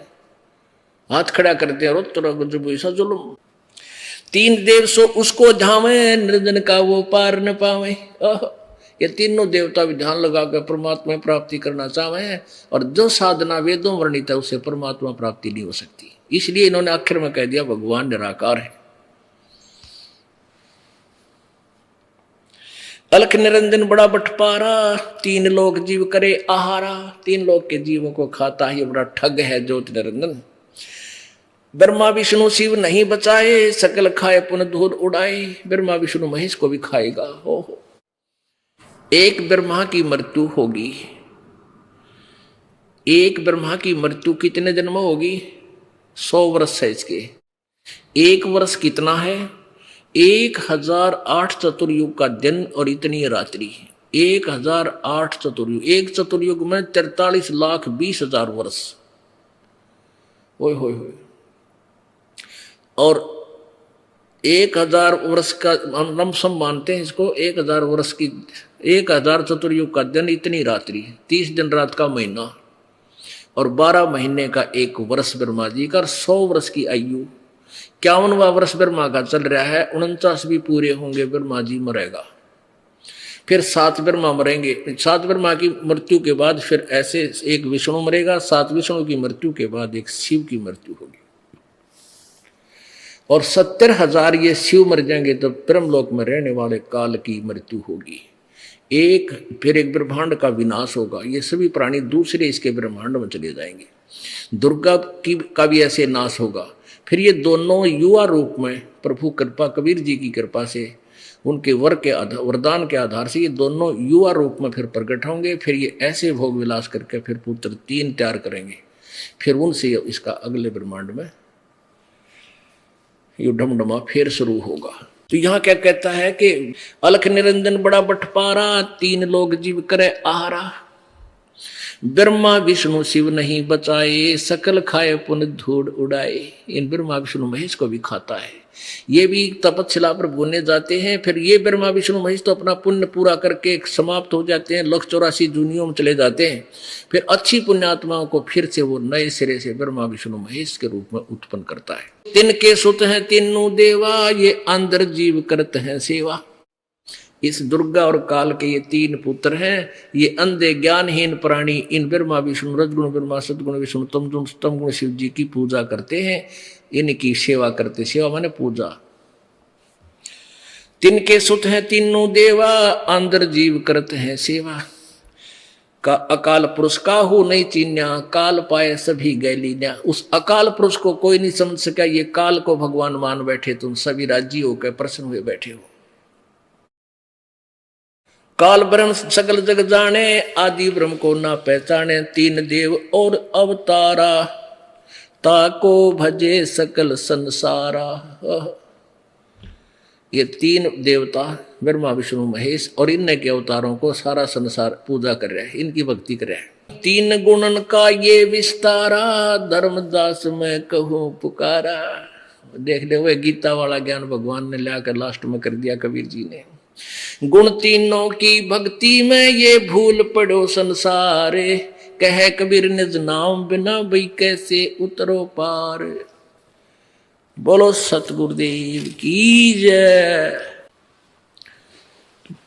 Speaker 1: हाथ खड़ा करते हैं, और ऐसा जुल्म। 3 देव सो उसको धावे, निर्जन का वो पार न पावे। ये तीनों देवता भी ध्यान लगाकर परमात्मा प्राप्ति करना चाहे हैं, और जो साधना वेदों वर्णित है उससे परमात्मा प्राप्ति नहीं हो सकती। इसलिए इन्होंने आखिर में कह दिया भगवान निराकार है। अलख निरंजन बड़ा बटपारा, 3 लोक जीव करे आहारा। 3 लोक के जीवों को खाता है, ये बड़ा ठग है ज्योति निरंजन। ब्रह्मा विष्णु शिव नहीं बचाए, सकल खाए पुन धूल उड़ाए। ब्रह्मा विष्णु महेश को भी खाएगा। हो एक ब्रह्मा की मृत्यु होगी। एक ब्रह्मा की मृत्यु कितने जन्म होगी? 100 वर्ष है इसके। एक वर्ष कितना है? 1008 चतुर्युग का दिन और इतनी रात्रि। 1008 चतुर्युग, एक चतुर्युग में 43,20,000 वर्ष। ओए होए होए। और 1000 वर्ष का हम सब मानते हैं इसको। 1000 वर्ष की 1000 चतुर्युग का दिन, इतनी रात्रि, 30 दिन रात का महीना और 12 महीने का एक वर्ष ब्रह्मा जी का। 100 वर्ष की आयु। 51वां वर्ष ब्रह्मा का चल रहा है। 49 भी पूरे होंगे, ब्रह्मा जी मरेगा। फिर 7 ब्रह्मा मरेंगे। 7 ब्रह्मा की मृत्यु के बाद फिर ऐसे एक विष्णु मरेगा। 7 विष्णु की मृत्यु के बाद एक शिव की मृत्यु होगी। और 70,000 ये शिव मर जाएंगे तो ब्रह्मलोक में रहने वाले काल की मृत्यु होगी। फिर एक ब्रह्मांड का विनाश होगा। ये सभी प्राणी दूसरे इसके ब्रह्मांड में चले जाएंगे। दुर्गा का भी ऐसे नाश होगा। फिर ये दोनों युवा रूप में प्रभु कृपा, कबीर जी की कृपा से, उनके वरदान के आधार से ये दोनों युवा रूप में फिर प्रकट होंगे। फिर ये ऐसे भोग विलास करके फिर पुत्र 3 तैयार करेंगे। फिर उनसे इसका अगले ब्रह्मांड में ये ढमढमा फिर शुरू होगा। तो यहाँ क्या कहता है कि अलख निरंजन बड़ा बटपारा, 3 लोग जीव करे आहारा। ब्रह्मा विष्णु शिव नहीं बचाए, सकल खाए पुन धूड़ उड़ाए। इन ब्रह्मा विष्णु महेश को भी खाता है। ये भी तपस्या पर बोने जाते हैं। फिर ये ब्रह्मा विष्णु महेश तो अपना पुण्य पूरा करके समाप्त हो जाते हैं, 184 जूनियों में चले जाते हैं। फिर अच्छी पुण्यात्माओं को फिर से वो नए सिरे से ब्रह्मा विष्णु महेश के रूप में उत्पन्न करता है। तिनके सुत हैं तीनों देवा, ये अंदर जीव करते हैं सेवा। इस दुर्गा और काल के ये 3 पुत्र हैं। ये अंधे ज्ञानहीन प्राणी इन ब्रह्मा विष्णु, रजगुण ब्रह्मा, सदगुण विष्णु, तमगुण शिव जी की पूजा करते हैं। इनकी सेवा करते। सेवा माने पूजा। तिनके सुत हैं तीनों देवा, अंदर जीव करते हैं सेवा। का अकाल पुरुष काहू नहीं चीन्या, काल पाए सभी गैलीन्या। उस अकाल पुरुष को कोई नहीं समझ सका। ये काल को भगवान मान बैठे, तुम सभी राजी होकर प्रसन्न हुए बैठे हो। काल ब्रह्म सकल जग जाने, आदि ब्रह्म को ना पहचाने। 3 देव और अवतारा, ताको भजे सकल संसारा। ये 3 देवता ब्रह्मा विष्णु महेश और इनने के अवतारों को सारा संसार पूजा कर रहा है, इनकी भक्ति कर रहा है। 3 गुणन का ये विस्तारा, धर्मदास मैं कहूँ पुकारा। देख ले, वो गीता वाला ज्ञान भगवान ने लाकर लास्ट में कर दिया कबीर जी ने। गुण तीनों की भक्ति में ये भूल पड़ो संसारे, कहे कबीर निज नाम बिना भई कैसे उतरो पार। बोलो सतगुरुदेव की जय।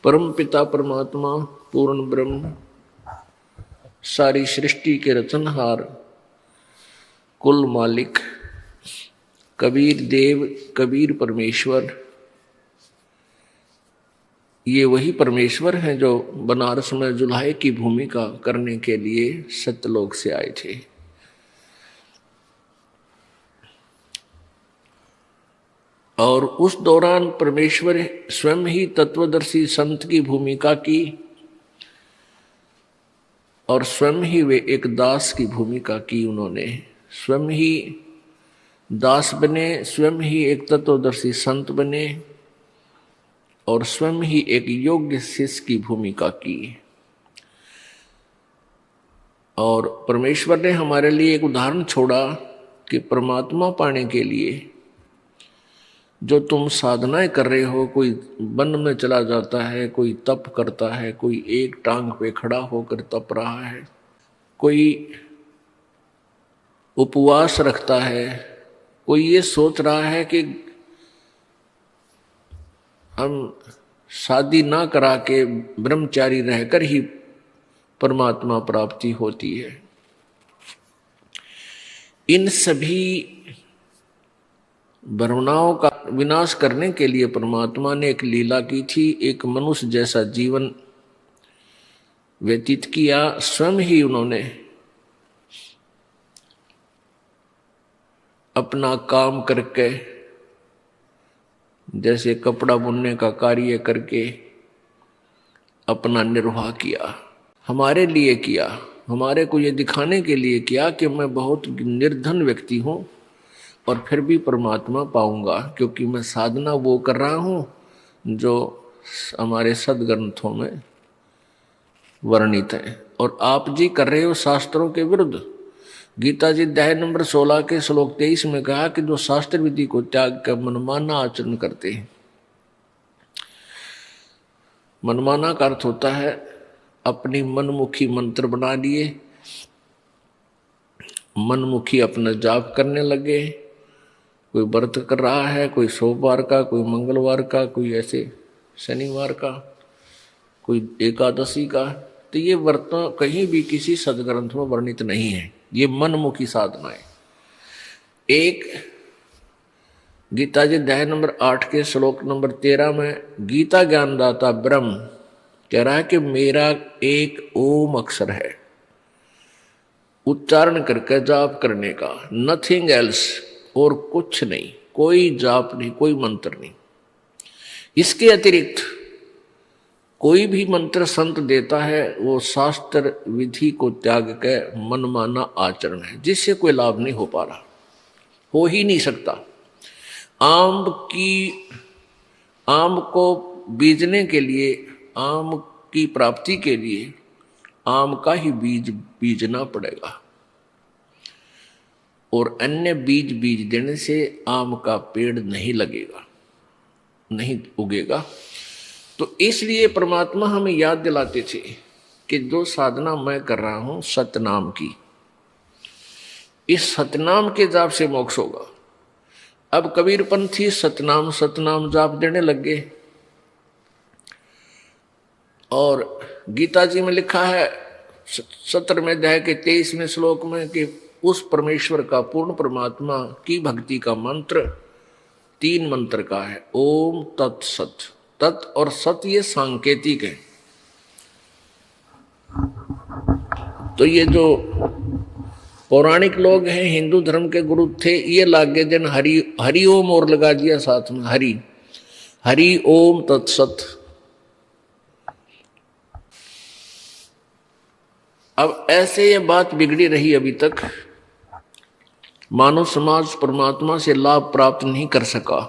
Speaker 1: परम पिता परमात्मा पूर्ण ब्रह्म, सारी सृष्टि के रचनहार, कुल मालिक कबीर देव, कबीर परमेश्वर, ये वही परमेश्वर हैं जो बनारस में जुल्हे की भूमिका करने के लिए सत्यलोक से आए थे। और उस दौरान परमेश्वर स्वयं ही तत्वदर्शी संत की भूमिका की और स्वयं ही वे एक दास की भूमिका की। उन्होंने स्वयं ही दास बने, स्वयं ही एक तत्वदर्शी संत बने और स्वयं ही एक योग्य शिष्य की भूमिका की। और परमेश्वर ने हमारे लिए एक उदाहरण छोड़ा कि परमात्मा पाने के लिए जो तुम साधनाएं कर रहे हो, कोई वन में चला जाता है, कोई तप करता है, कोई एक टांग पे खड़ा होकर तप रहा है, कोई उपवास रखता है, कोई ये सोच रहा है कि हम शादी ना करा के ब्रह्मचारी रहकर ही परमात्मा प्राप्ति होती है। इन सभी भ्रमणाओं का विनाश करने के लिए परमात्मा ने एक लीला की थी। एक मनुष्य जैसा जीवन व्यतीत किया। स्वयं ही उन्होंने अपना काम करके, जैसे कपड़ा बुनने का कार्य करके अपना निर्वाह किया, हमारे लिए किया, हमारे को ये दिखाने के लिए किया कि मैं बहुत निर्धन व्यक्ति हूँ और फिर भी परमात्मा पाऊंगा, क्योंकि मैं साधना वो कर रहा हूँ जो हमारे सदग्रंथों में वर्णित है। और आप जी कर रहे हो शास्त्रों के विरुद्ध। गीता जी अध्याय नंबर 16 के श्लोक 23 में कहा कि जो शास्त्र विधि को त्याग कर मनमाना आचरण करते हैं। मनमाना का अर्थ होता है अपनी मनमुखी मंत्र बना लिए, मनमुखी अपना जाप करने लगे। कोई व्रत कर रहा है, कोई सोमवार का, कोई मंगलवार का, कोई ऐसे शनिवार का, कोई एकादशी का, तो ये व्रत कहीं भी किसी सदग्रंथ में वर्णित नहीं है। ये मनमुखी साधना है। एक गीता जी अध्याय नंबर 8 के श्लोक नंबर 13 में गीता ज्ञानदाता ब्रह्म कह रहा है कि मेरा एक ओम अक्षर है, उच्चारण करके जाप करने का, नथिंग एल्स, और कुछ नहीं, कोई जाप नहीं, कोई मंत्र नहीं। इसके अतिरिक्त कोई भी मंत्र संत देता है वो शास्त्र विधि को त्याग के मनमाना आचरण है, जिससे कोई लाभ नहीं हो पा रहा, हो ही नहीं सकता। आम को बीजने के लिए, आम की प्राप्ति के लिए आम का ही बीजना पड़ेगा, और अन्य बीज देने से आम का पेड़ नहीं लगेगा, नहीं उगेगा। तो इसलिए परमात्मा हमें याद दिलाते थे कि जो साधना मैं कर रहा हूं सतनाम की, इस सतनाम के जाप से मोक्ष होगा। अब कबीरपंथी सतनाम सतनाम जाप देने लग गए, और गीता जी में लिखा है 17वें अध्याय के 23वें श्लोक में कि उस परमेश्वर का, पूर्ण परमात्मा की भक्ति का मंत्र 3 मंत्र का है, ओम तत्सत। तत् और सत ये सांकेतिक है। तो ये जो पौराणिक लोग हैं, हिंदू धर्म के गुरु थे, ये लागे जन हरि ओम और लगा दिया साथ में, हरि ओम तत्सत। अब ऐसे ये बात बिगड़ी रही अभी तक, मानव समाज परमात्मा से लाभ प्राप्त नहीं कर सका,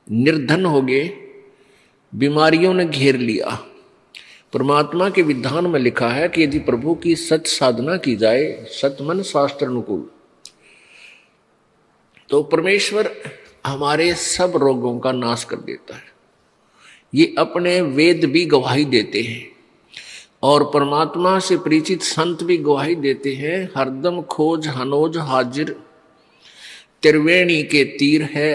Speaker 1: निर्धन हो गए, बीमारियों ने घेर लिया। परमात्मा के विधान में लिखा है कि यदि प्रभु की सच साधना की जाए, सतमन शास्त्र अनुकूल, तो परमेश्वर हमारे सब रोगों का नाश कर देता है। ये अपने वेद भी गवाही देते हैं, और परमात्मा से परिचित संत भी गवाही देते हैं। हरदम खोज हनोज हाजिर, त्रिवेणी के तीर है,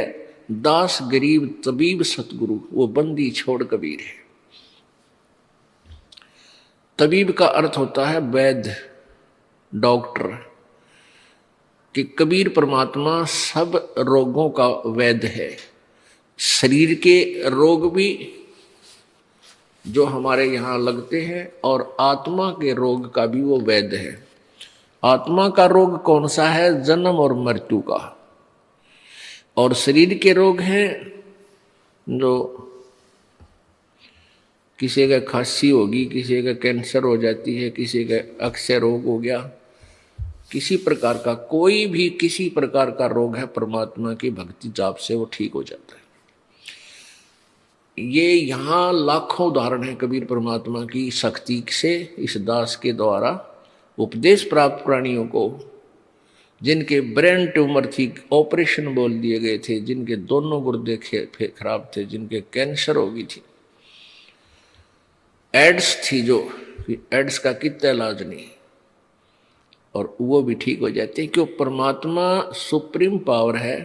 Speaker 1: दास गरीब तबीब सतगुरु, वो बंदी छोड़ कबीर है। तबीब का अर्थ होता है वैद्य, डॉक्टर, कि कबीर परमात्मा सब रोगों का वैद्य है। शरीर के रोग भी जो हमारे यहाँ लगते हैं, और आत्मा के रोग का भी वो वैद्य है। आत्मा का रोग कौन सा है? जन्म और मृत्यु का। और शरीर के रोग हैं जो किसी का खांसी होगी, किसी का कैंसर हो जाती है, किसी का अक्षय रोग हो गया, किसी प्रकार का कोई भी किसी प्रकार का रोग है, परमात्मा की भक्ति जाप से वो ठीक हो जाता है। ये यहाँ लाखों उदाहरण है कबीर परमात्मा की शक्ति से, इस दास के द्वारा उपदेश प्राप्त प्राणियों को, जिनके ब्रेन ट्यूमर थी, ऑपरेशन बोल दिए गए थे, जिनके दोनों गुर्दे खराब थे, जिनके कैंसर हो गई थी, एड्स थी, जो एड्स का कितना इलाज नहीं, और वो भी ठीक हो जाते हैं। क्यों? परमात्मा सुप्रीम पावर है,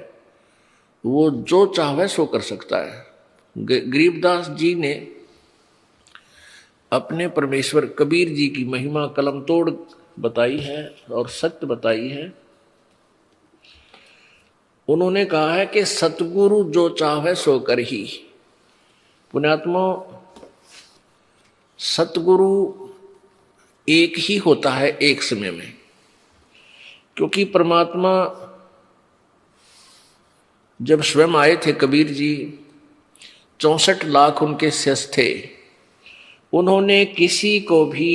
Speaker 1: वो जो चाहे सो कर सकता है। गरीबदास जी ने अपने परमेश्वर कबीर जी की महिमा कलम तोड़ बताई है और सत्य बताई है। उन्होंने कहा है कि सतगुरु जो चाहे सो कर ही। पुण्यात्मा, सतगुरु एक ही होता है एक समय में, क्योंकि परमात्मा जब स्वयं आए थे कबीर जी, 64 लाख उनके शिष्य थे, उन्होंने किसी को भी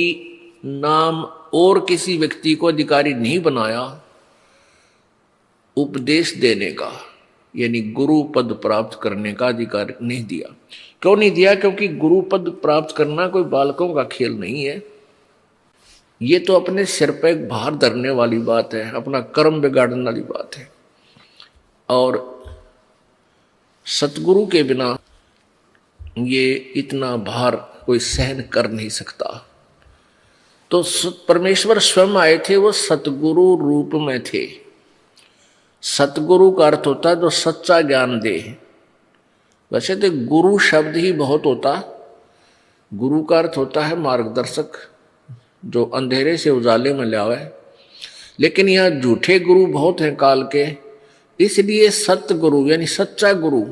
Speaker 1: नाम और किसी व्यक्ति को अधिकारी नहीं बनाया उपदेश देने का, यानी गुरु पद प्राप्त करने का अधिकार नहीं दिया। क्यों नहीं दिया? क्योंकि गुरु पद प्राप्त करना कोई बालकों का खेल नहीं है। ये तो अपने सिर पर एक भार धरने वाली बात है, अपना कर्म बिगाड़ने वाली बात है। और सतगुरु के बिना ये इतना भार कोई सहन कर नहीं सकता। तो परमेश्वर स्वयं आए थे, वो सतगुरु रूप में थे। सतगुरु का अर्थ होता है जो सच्चा ज्ञान दे। वैसे तो गुरु शब्द ही बहुत होता, गुरु का अर्थ होता है मार्गदर्शक, जो अंधेरे से उजाले में लावे। लेकिन यहाँ झूठे गुरु बहुत हैं काल के, इसलिए सतगुरु यानी सच्चा गुरु,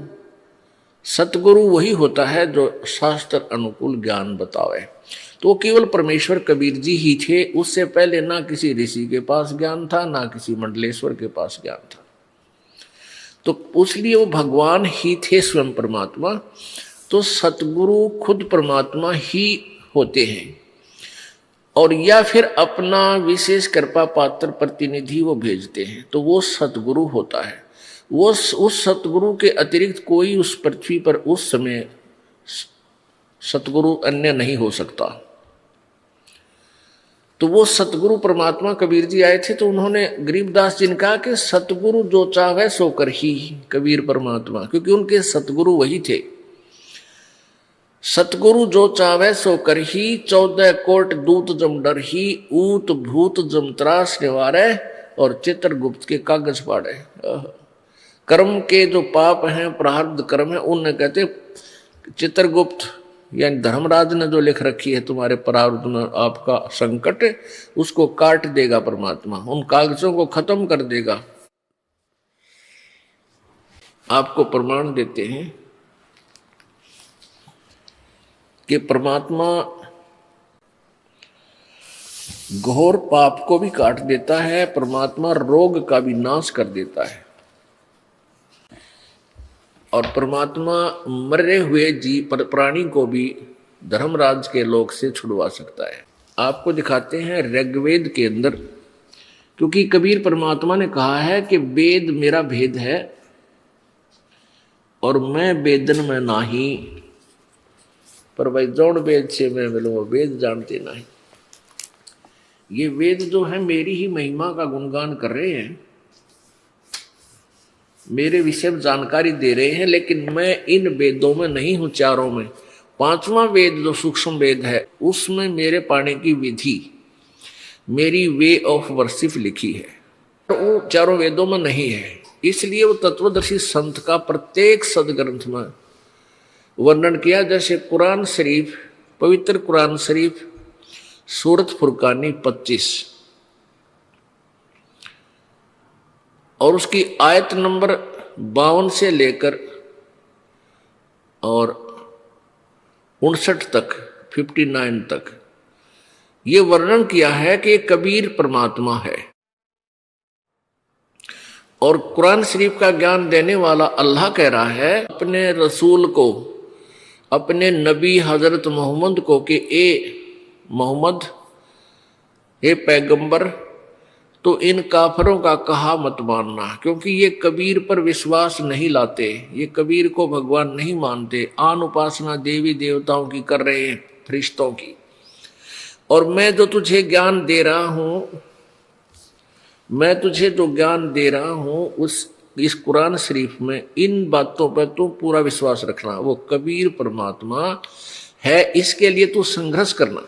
Speaker 1: सतगुरु वही होता है जो शास्त्र अनुकूल ज्ञान बतावे। तो वो केवल परमेश्वर कबीर जी ही थे, उससे पहले ना किसी ऋषि के पास ज्ञान था, ना किसी मंडलेश्वर के पास ज्ञान था। तो इसलिए वो भगवान ही थे, स्वयं परमात्मा। तो सतगुरु खुद परमात्मा ही होते हैं, और या फिर अपना विशेष कृपा पात्र प्रतिनिधि वो भेजते हैं, तो वो सतगुरु होता है। वो उस सतगुरु के अतिरिक्त कोई उस पृथ्वी पर उस समय सतगुरु अन्य नहीं हो सकता। तो वो सतगुरु परमात्मा कबीर जी आए थे, तो उन्होंने गरीबदास जी ने कहा कि सतगुरु जो चाहे सो कर ही, कबीर परमात्मा, क्योंकि उनके सतगुरु वही थे। सतगुरु जो चाहे सो कर ही, 14 कोट दूत जम डर ही, ऊत भूत जम त्रास निवारे, और चित्रगुप्त के कागज फाड़े। कर्म के जो पाप हैं, प्रारब्ध कर्म है, उन्हें कहते चित्रगुप्त यानी धर्मराज ने जो लिख रखी है तुम्हारे प्रारब्ध में आपका संकट, उसको काट देगा परमात्मा, उन कागजों को खत्म कर देगा। आपको प्रमाण देते हैं कि परमात्मा घोर पाप को भी काट देता है, परमात्मा रोग का भी नाश कर देता है, और परमात्मा मरे हुए जीव प्राणी को भी धर्मराज के लोक से छुड़वा सकता है। आपको दिखाते हैं ऋग्वेद के अंदर, क्योंकि कबीर परमात्मा ने कहा है कि वेद मेरा भेद है और मैं वेदन में नाही, पर भाई जौन वेद से मैं मिलूँ वेद जानते नहीं। ये वेद जो है मेरी ही महिमा का गुणगान कर रहे हैं, मेरे विषय में जानकारी दे रहे हैं, लेकिन मैं इन वेदों में नहीं हूं, चारों में। 5वां वेद जो सूक्ष्म वेद है, उसमें मेरे पाने की विधि, मेरी वे ऑफ वर्शिप लिखी है, तो वो चारों वेदों में नहीं है। इसलिए वो तत्वदर्शी संत का प्रत्येक सदग्रंथ में वर्णन किया, जैसे कुरान शरीफ, पवित्र कुरान शरीफ, सूरत फुरकानी 25 और उसकी आयत नंबर 52 से लेकर और 59 तक, 59 तक ये वर्णन किया है कि कबीर परमात्मा है। और कुरान शरीफ का ज्ञान देने वाला अल्लाह कह रहा है अपने रसूल को, अपने नबी हजरत मोहम्मद को कि ए मोहम्मद, ए पैगंबर, तो इन काफरों का कहा मत मानना, क्योंकि ये कबीर पर विश्वास नहीं लाते, ये कबीर को भगवान नहीं मानते, आन उपासना देवी देवताओं की कर रहे हैं, फरिश्तों की। और मैं जो तुझे ज्ञान दे रहा हूं, मैं तुझे जो ज्ञान दे रहा हूं इस कुरान शरीफ में, इन बातों पर तू पूरा विश्वास रखना। वो कबीर परमात्मा है, इसके लिए तू संघर्ष करना।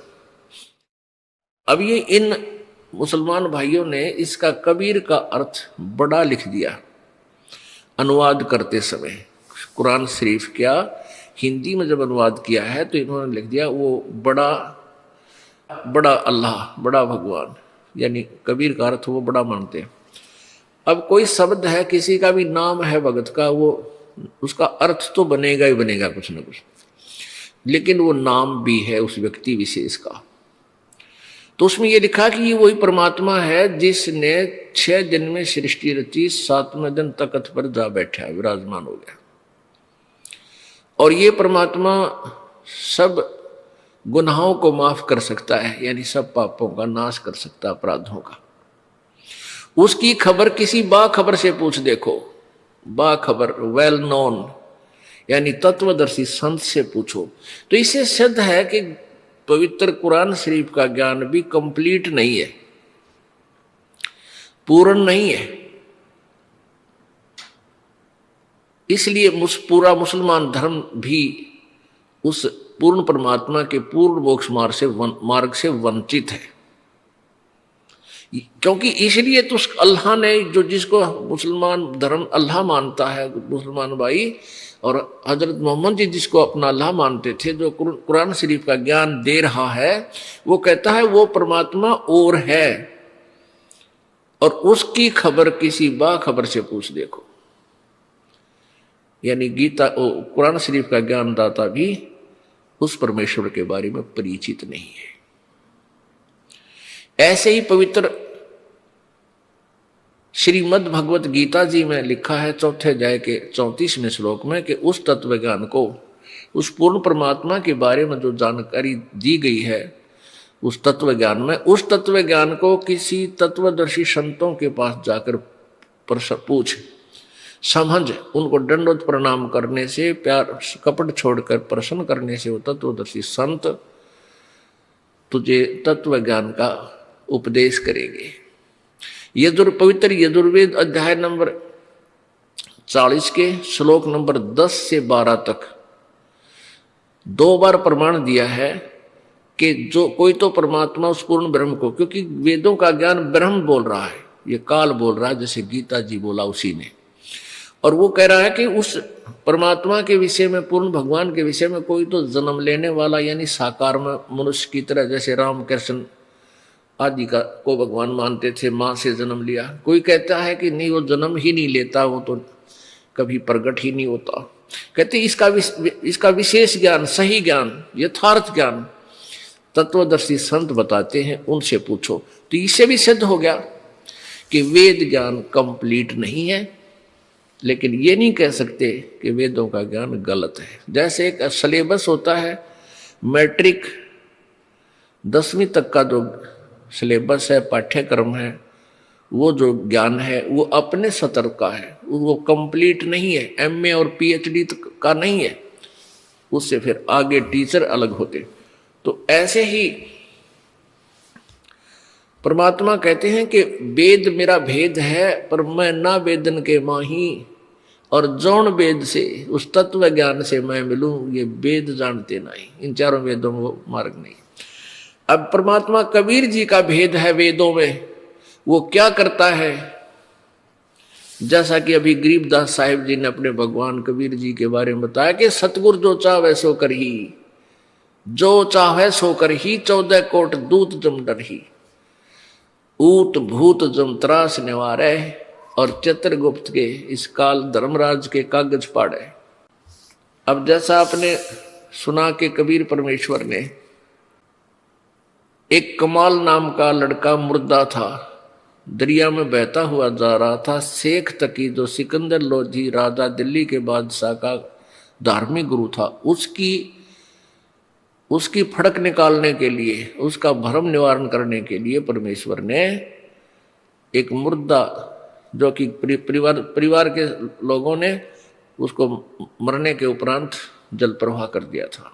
Speaker 1: अब ये इन मुसलमान भाइयों ने इसका कबीर का अर्थ बड़ा लिख दिया अनुवाद करते समय। कुरान शरीफ क्या हिंदी में जब अनुवाद किया है तो इन्होंने लिख दिया वो बड़ा बड़ा अल्लाह, बड़ा भगवान, यानी कबीर का अर्थ वो बड़ा मानते हैं। अब कोई शब्द है, किसी का भी नाम है भगत का, वो उसका अर्थ तो बनेगा ही बनेगा कुछ ना कुछ, लेकिन वो नाम भी है उस व्यक्ति विशेष का। तो उसमें ये लिखा कि ये वही परमात्मा है जिसने 6 दिन में सृष्टि रची, 7वें दिन तख्त पर जा बैठा, विराजमान हो गया। और ये परमात्मा सब गुनाहों को माफ कर सकता है, यानी सब पापों का नाश कर सकता है, अपराधों का। उसकी खबर किसी बाखबर से पूछ देखो, बाखबर, वेल नोन, यानी तत्वदर्शी संत से पूछो। तो इससे सिद्ध है कि पवित्र कुरान शरीफ का ज्ञान भी कंप्लीट नहीं है, पूर्ण नहीं है। इसलिए पूरा मुसलमान धर्म भी उस पूर्ण परमात्मा के पूर्ण मोक्ष मार्ग से वंचित है। क्योंकि इसलिए तो अल्लाह ने, जो जिसको मुसलमान धर्म अल्लाह मानता है, मुसलमान भाई, और हजरत मोहम्मद जी जिसको अपना अल्लाह मानते थे, जो कुरान शरीफ का ज्ञान दे रहा है, वो कहता है वो परमात्मा और है, और उसकी खबर किसी बाखबर से पूछ देखो। यानी गीता, कुरान शरीफ का ज्ञानदाता भी उस परमेश्वर के बारे में परिचित नहीं है। ऐसे ही पवित्र श्रीमद् भगवत गीता जी में लिखा है 4th अध्याय के 34वें श्लोक में कि उस तत्व ज्ञान को, उस पूर्ण परमात्मा के बारे में जो जानकारी दी गई है उस तत्व ज्ञान में, उस तत्व ज्ञान को किसी तत्वदर्शी संतों के पास जाकर पूछ, समझ, उनको दंडवत प्रणाम करने से, प्यार कपट छोड़कर प्रसन्न करने से वो तत्वदर्शी संत तुझे तत्व ज्ञान का उपदेश करेंगे। पवित्र यजुर्वेद अध्याय नंबर 40 के श्लोक नंबर 10 से 12 तक 2 बार प्रमाण दिया है कि जो कोई तो परमात्मा उस पूर्ण ब्रह्म को, क्योंकि वेदों का ज्ञान ब्रह्म बोल रहा है, ये काल बोल रहा है, जैसे गीता जी बोला उसी ने, और वो कह रहा है कि उस परमात्मा के विषय में, पूर्ण भगवान के विषय में कोई तो जन्म लेने वाला, यानी साकार में मनुष्य की तरह, जैसे राम कृष्ण आदि का को भगवान मानते थे, माँ से जन्म लिया। कोई कहता है कि नहीं, वो जन्म ही नहीं लेता, वो तो कभी प्रकट ही नहीं होता। कहते इसका विशेष ज्ञान, सही ज्ञान, यथार्थ ज्ञान तत्वदर्शी संत बताते हैं, उनसे पूछो। तो इससे भी सिद्ध हो गया कि वेद ज्ञान कंप्लीट नहीं है, लेकिन ये नहीं कह सकते कि वेदों का ज्ञान गलत है। जैसे एक सिलेबस होता है, मैट्रिक 10वीं तक का जो सिलेबस है, पाठ्यक्रम है, वो जो ज्ञान है वो अपने सतर का है, वो कंप्लीट नहीं है, एमए और पीएचडी का नहीं है, उससे फिर आगे टीचर अलग होते। तो ऐसे ही परमात्मा कहते हैं कि वेद मेरा भेद है, पर मैं ना वेदन के माही, और जौन वेद से, उस तत्व ज्ञान से मैं मिलूं, ये वेद जानते नहीं। इन चारों वेदों में वो मार्ग नहीं। अब परमात्मा कबीर जी का भेद है वेदों में, वो क्या करता है, जैसा कि अभी गरीबदास साहिब जी ने अपने भगवान कबीर जी के बारे में बताया कि सतगुर जो चाहे सो कर ही, जो चाहे सो कर ही, 14 कोट दूत जम डर ही, ऊत भूत जम त्रास निवारे, और चित्रगुप्त के इस काल धर्मराज के कागज पाड़े। अब जैसा आपने सुना कि कबीर परमेश्वर ने, एक कमाल नाम का लड़का मुर्दा था, दरिया में बहता हुआ जा रहा था। शेख तकी, जो सिकंदर लोधी राजा दिल्ली के बादशाह का धार्मिक गुरु था, उसकी फड़क निकालने के लिए, उसका भ्रम निवारण करने के लिए परमेश्वर ने एक मुर्दा, जो कि परिवार के लोगों ने उसको मरने के उपरांत जल प्रवाह कर दिया था,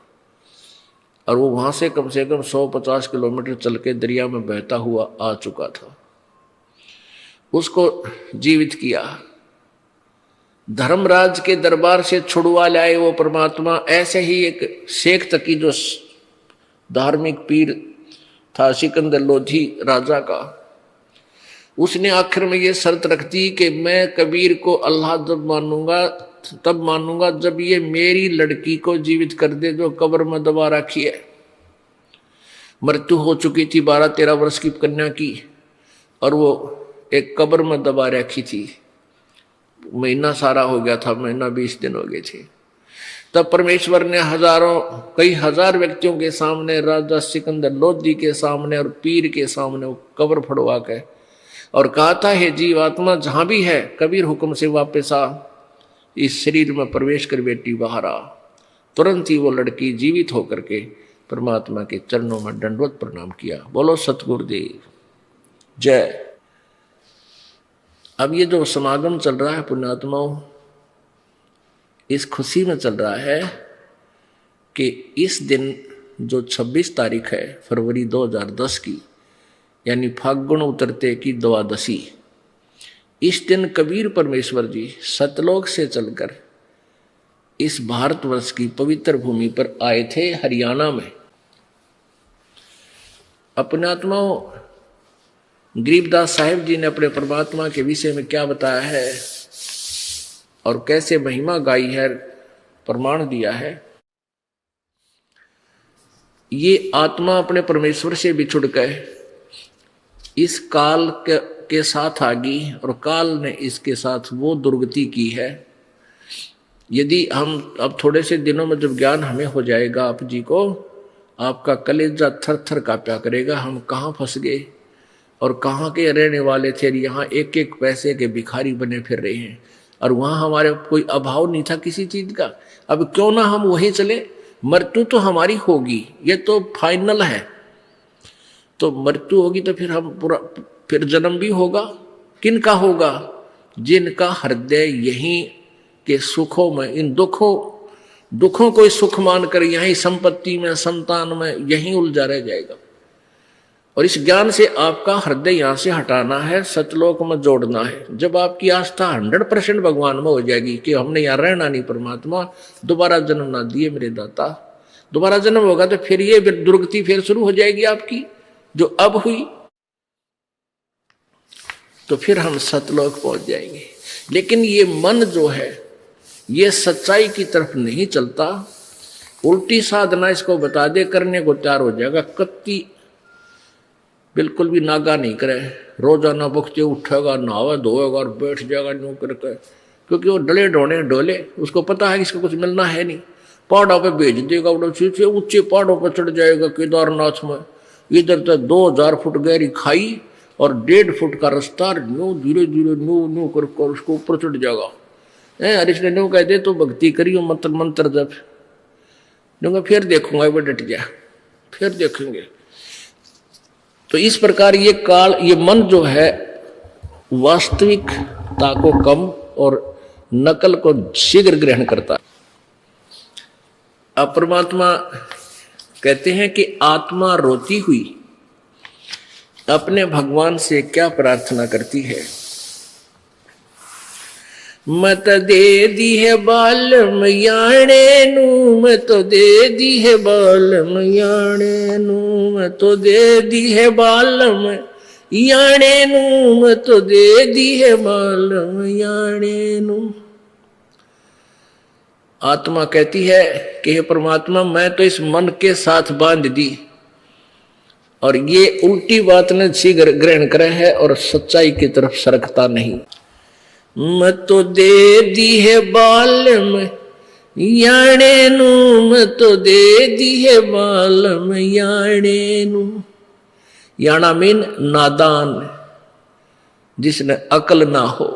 Speaker 1: और वो वहां से कम 150 किलोमीटर चल के दरिया में बहता हुआ आ चुका था। उसको जीवित किया, धर्मराज के दरबार से छुड़वा लाए वो परमात्मा। ऐसे ही एक शेख तकी, जो धार्मिक पीर था सिकंदर लोधी राजा का, उसने आखिर में ये शर्त रख दी कि मैं कबीर को अल्लाह तब मानूंगा जब ये मेरी लड़की को जीवित कर दे, जो कब्र में दबा रखी है। मृत्यु हो चुकी थी 12-13 वर्ष की कन्या की, और वो एक कब्र में दबा रखी थी। महीना सारा हो गया था, महीना 20 दिन हो गए थे। तब परमेश्वर ने कई हजार व्यक्तियों के सामने, राजा सिकंदर लोधी के सामने और पीर के सामने वो कब्र फड़वा के और कहा था, हे जीवात्मा जहां भी है कबीर हुक्म से वापस आ, इस शरीर में प्रवेश कर बेटी बाहर आ। तुरंत ही वो लड़की जीवित होकर के परमात्मा के चरणों में दंडवत प्रणाम किया। बोलो सतगुरुदेव जय। अब ये जो समागम चल रहा है पुण्यात्माओं, इस खुशी में चल रहा है कि इस दिन जो 26 तारीख है फरवरी 2010 की, यानी फागुन उतरते की द्वादशी, इस दिन कबीर परमेश्वर जी सतलोक से चलकर इस भारतवर्ष की पवित्र भूमि पर आए थे, हरियाणा में। अपने आत्माओं, गरीबदास साहिब जी ने अपने परमात्मा के विषय में क्या बताया है और कैसे महिमा गाई है, प्रमाण दिया है। ये आत्मा अपने परमेश्वर से बिछुड़ गए इस काल के साथ आ गई और काल ने इसके साथ वो दुर्गति की है। यदि हम अब थोड़े से दिनों में जब ज्ञान हमें हो जाएगा, आप जी को, आपका कलेजा थर थर कांपा करेगा। हम कहाँ फंस गए और कहाँ के रहने वाले थे, यहाँ एक एक पैसे के भिखारी बने फिर रहे हैं और वहाँ हमारे कोई अभाव नहीं था किसी चीज का। अब क्यों ना हम वही चले, मृत्यु तो हमारी होगी, ये तो फाइनल है। तो मृत्यु होगी तो फिर हम फिर जन्म भी होगा। किनका होगा? जिनका हृदय यहीं के सुखों में, इन दुखों को सुख मानकर यहीं संपत्ति में, संतान में यहीं उलझा रह जाएगा। और इस ज्ञान से आपका हृदय यहां से हटाना है, सतलोक में जोड़ना है। जब आपकी आस्था 100% भगवान में हो जाएगी कि हमने यहाँ रहना नहीं, परमात्मा दोबारा जन्म ना दिए मेरे दाता, दोबारा जन्म होगा तो फिर ये दुर्गति फिर शुरू हो जाएगी आपकी जो अब हुई, तो फिर हम सतलोक पहुंच जाएंगे। लेकिन ये मन जो है ये सच्चाई की तरफ नहीं चलता, उल्टी साधना इसको बता दे करने को तैयार हो जाएगा। कत्ती बिल्कुल भी नागा नहीं करे, रोजाना बख्ते उठेगा, नहावा धोएगा और बैठ जाएगा न्यू करके, क्योंकि वो डले ढोने डोले, उसको पता है कि इसको कुछ मिलना है नहीं। पहाड़ों पे भेज देगा, ऊंचे पहाड़ों पर चढ़ जाएगा केदारनाथ में, इधर तक 2000 फुट गहरी खाई और 1.5 फुट का रास्ता, न्यू धीरे धीरे न्यू कर उसको ऊपर चढ़ जाएगा। हरीश ने न्यू कहते तो भक्ति करियो मंत्र मंत्र जब न्यू, फिर देखूंगा वो डट गया, फिर देखेंगे। तो इस प्रकार ये काल, ये मन जो है वास्तविकता को कम और नकल को शीघ्र ग्रहण करता है। अब परमात्मा कहते हैं कि आत्मा रोती हुई अपने भगवान से क्या प्रार्थना करती है। मत दे दी है बालम याणे नू, मैं तो दे दी है बालम याणे नू, मैं तो दे दी है बालम याणे नू, मैं तो दे दी है बालम याणे नू। आत्मा कहती है कि हे परमात्मा, मैं तो इस मन के साथ बांध दी और ये उल्टी बात ने शीघ्र ग्रहण करे है और सच्चाई की तरफ सरकता नहीं। मैं तो दे दी है बालम याणे नू, मैं तो दे दी है बालम याणे नू। याना मीन नादान, जिसने अकल ना हो।